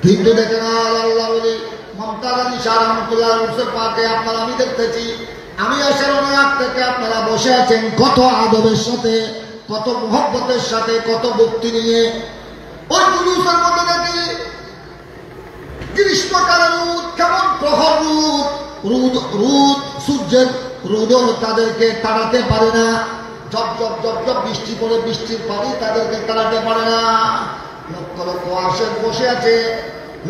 কিন্তু দেখেন আল্লাহ বলি মমতাজ আলী শাহ রহমতুল্লাহ পাকে আপনারা আমি দেখতেছি, আমি আসার অনেক আগ থেকে আপনারা বসে আছেন কত আদবের সাথে, কত মহব্বতের সাথে, কত ভক্তি নিয়ে। ওই জুলুসের মধ্যে দেখি গ্রীষ্মকালের রোদ কেমন প্রহর রোদ, সূর্যের রোদও তাদেরকে তাড়াতে পারে না। জব জব জব জব বৃষ্টি পড়ে, বৃষ্টির পানি তাদেরকে তাড়াতে পারে না। লক্ষ লক্ষ আশেক বসে আছে,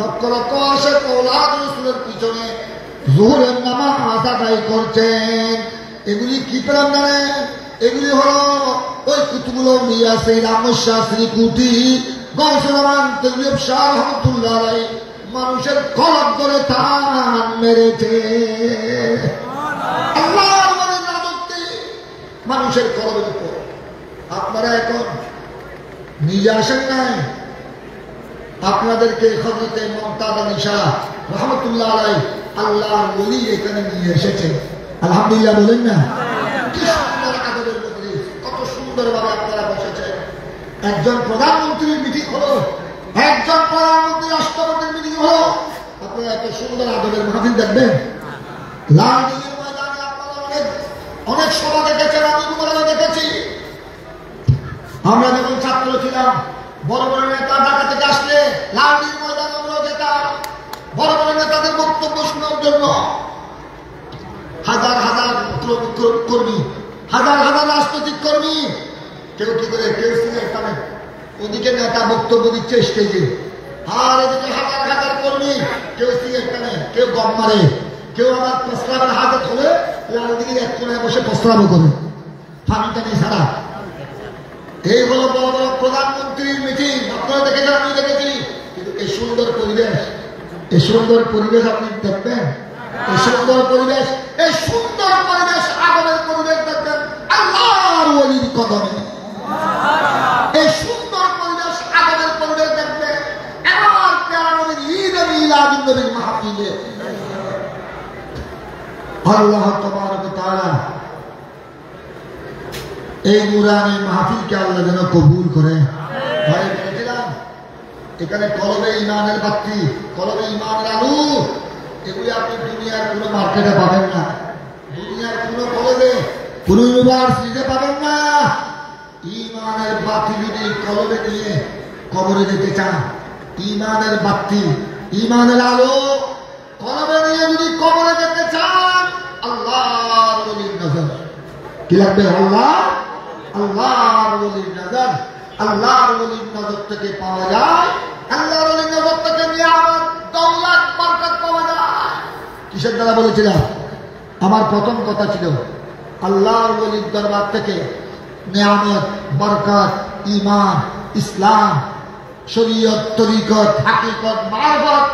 লক্ষ লক্ষ আশেক ওলাদ রাসূলের পিছনে যোহরের নামাজ আদায় করছেন। এগুলি কি পেলাম জানেন? এগুলি হলো ওই কুতুবুল আউলিয়া সৈয়দ আহমদ শাহ শ্রীকুটি গৌসুল আমান তৈয়ব শাহ রহমাতুল্লাহ আলাইহি মানুষের কলব ধরে টান মেরেছে। আল্লাহর ওয়ালির রাজত্বে মানুষের কলবের উপর। আপনারা এখন নিজে আসেন নাই, আপনাদেরকে হযরতে মুমতাজ আলী শাহ রহমাতুল্লাহ আলাইহি আল্লাহর ওলি এখানে নিয়ে এসেছেন। আলহামদুলিল্লাহ বলেন না? কি সুন্দর আদবের মধ্যে, কত সুন্দরভাবে আপনারা বসেছেন। একজন প্রধানমন্ত্রীর মিটিং হলো, একজন প্রধানমন্ত্রী রাষ্ট্রপতির মিটিং হলো, আপনারা এত সুন্দর আদবের মাহফিল দেখবেন। লালদিঘির ময়দানে আপনারা অনেক সভা দেখেছেন, আমি গুলো দেখেছি। আমরা যখন ছাত্র ছিলাম, বড় বড় নেতা ঢাকা থেকে আসলে লালদিঘির ময়দানে আমরা যেতাম বড় বড় নেতাদের বক্তব্য শোনার জন্য। হাজার হাজার কর্মী, হাজার হাজার রাজনৈতিক কর্মী, কেউ কি করে, কেউ সিগারেট টানে, ওদিকে নেতা বক্তব্য দিচ্ছে স্টেজে, আর এদিকে হাজার হাজার কর্মী, কেউ সিগারেট টানে, কেউ গম মারে, কেউ আবার প্রস্রাবের হাজত হলে লালদিঘির এক কোণায় বসে প্রস্রাবও করে, পানিটা নেই ছাড়া। এই হলো বড় বড় প্রধানমন্ত্রীর মিটিং, আপনারা দেখেছেন, আমি দেখেছি। কিন্তু এই সুন্দর পরিবেশ, এই সুন্দর পরিবেশ আপনি দেখবেন, এই সুন্দর পরিবেশ, এই সুন্দর পরিবেশ, আগমের পরিবেশ দেখবেন আল্লাহর ওলির কদমে। এই সুন্দর পরিবেশ, আগমের পরিবেশ দেখবেন আমার প্যারা নবীর ঈদে মিলাদুন নবীর মাহফিলে। আল্লাহ তাবারক ওয়া তাআলা এই নুরানি মাহফিলকে আল্লাহ যেন কবুল করে। ভাই বলেছিলাম এখানে কলবে ইমানের বাতি, কলবে ইমানের আলু, এগুলি আপনি দুনিয়ার কোনো মার্কেটে পাবেন না, দুনিয়ার কোনো কলবে, কোনো ইউনিভার্সিটিতে পাবেন না। ইমানের বাতি যদি কলবে নিয়ে কবরে যেতে চান, ইমানের বাতি, ইমানের আলো কলবে নিয়ে যদি কবরে যেতে চান, আল্লাহর ওলির নজর কি লাগবে? আল্লাহর ওলির নজর। আল্লাহর ওলির নজর থেকে পাওয়া যায়, আল্লাহর ওলির নজর থেকে নিয়ামত, দৌলত, বরকত পাওয়া যায়। কিসের দ্বারা বলেছিলাম? আমার প্রথম কথা ছিল আল্লাহর ওলির দরবার থেকে নিয়ামত, বরকত, ঈমান, ইসলাম, শরীয়ত, তরিকত, হাকিকত, মারফত,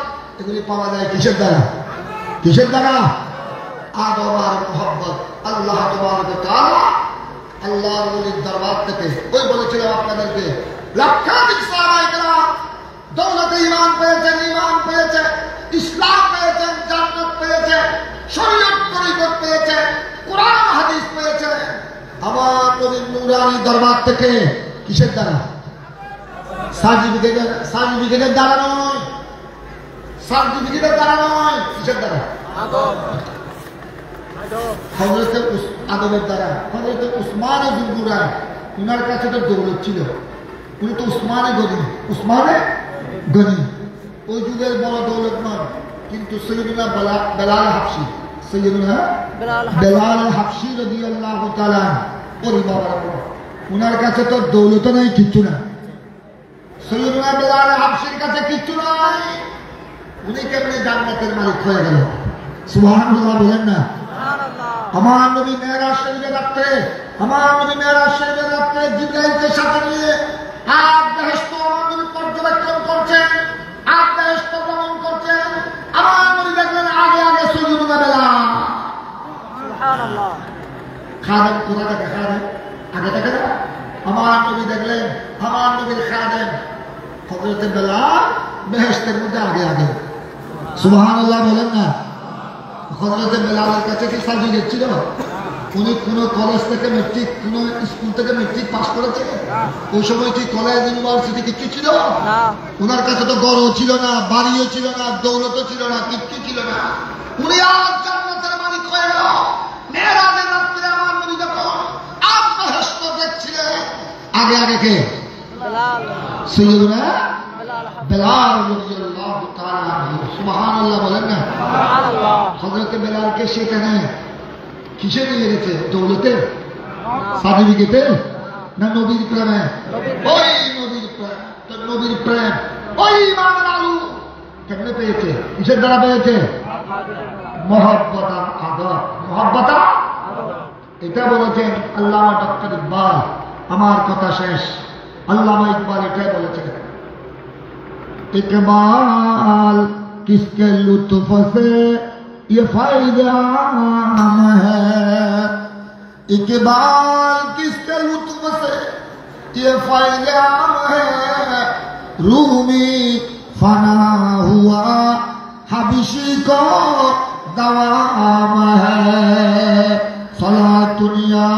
এগুলি পাওয়া যায় কিসের দ্বারা? কিসের দ্বারা? আদব আর মুহাব্বত। আল্লাহ তাবারক ওয়া তাআলা আল্লাহর ওলির দরবার থেকে, ওই বলেছিলাম আপনাদেরকে, লক্ষাধিক সাহাবায়ে কেরাম দৌলতে ঈমান পেয়েছেন, ঈমান পেয়েছে, ইসলাম পেয়েছেন, জান্নাত পেয়েছে, শরীয়ত তরিকত পেয়েছে, কোরআন হাদিস পেয়েছে আমার নবীর নূরানি দরবার থেকে। কিসের দ্বারা? সার্টিফিকেটের দ্বারা নয়, সার্টিফিকেটের দ্বারা নয়। কিসের দ্বারা? হযরতে আদমের দ্বারা। হযরতে উসমানে যুবরান, উনার কাছে তো দৌলত ছিল, উনি তো উসমানে গনি, ওই যুগের বড় দৌলত নয়। কিন্তু সৈয়দুনা বেলাল হাবশি, সৈয়দুনা বেলাল হাবশি রাদিয়াল্লাহু তাআলা ওর বাবা, উনার কাছে তো দৌলত নাই, কিচ্ছু না। সৈয়দুনা বেলাল হাবশির কাছে কিচ্ছু নাই, উনি কেমনে জান্নাতের মালিক হয়ে গেল? সুবহানাল্লাহ বলেন না? আমার নবী মেরাজ শরীফে রাত্রে, আমার নবী মেরাজ শরীফে রাত্রে জিবরাইলকে সাথে নিয়ে আর বেহেশত আমার নবী পর্যবেক্ষণ করছেন, আর বেহেশত ভ্রমণ করছেন। আমার নবী দেখলেন আগে আগে সৈয়দুনা বেলাল, সুবহানাল্লাহ, খাদেম, কোথা থেকে খাদেম, আগে থেকে না। আমার নবী দেখলেন আমার নবীর খাদেম হযরতে বেলাল বেহেশতের মধ্যে আগে আগে। সুবহানাল্লাহ বলেন না? হযরতে বেলালের কাছে কি সার্টিফিকেট ছিল? উনি কোন কলেজ থেকে মেট্রিক, কোন স্কুল থেকে মেট্রিক পাস করেছে? ওই সময় কি কলেজ ইউনিভার্সিটি কিছু ছিল? ওনার কাছে তো গড়ও ছিল না, বাড়িও ছিল না, দৌলতও ছিল না, কিচ্ছু ছিল না। উনি আজ জান্নাতের মালিক হয়ে গেল। মেরাজের রাত্রে আমার নবী যখন আজ বেহেশত দেখছিলেন, আগে আগে কে? সৈয়দনা বেলাল রাদিয়াল্লাহু তাআলা আনহু। সুবহানাল্লাহ বলেন না। হযরত বেলালকে সেখানে কিসে নিয়ে গেছে? দৌলতে, সার্টিফিকেটে, না নবীর প্রেমে? ওই নবীর প্রেম, তো নবীর প্রেম ওই ইমানের আলু কেমনে পেয়েছে? কিসের দ্বারা পেয়েছে? মহব্বত আর আদর। মহব্বত আর এটা বলেছেন আল্লামা ডক্টর ইকবাল। আমার কথা শেষ। আল্লামা ইকবাল এটাই বলেছেন, इकबाल किसके लुत्फ से ये फायदा आम है, इकबाल किसके लुत्फ से ये फायदा आम है, रूमी फना हुआ हबशी को दवाम है, सलातुनिया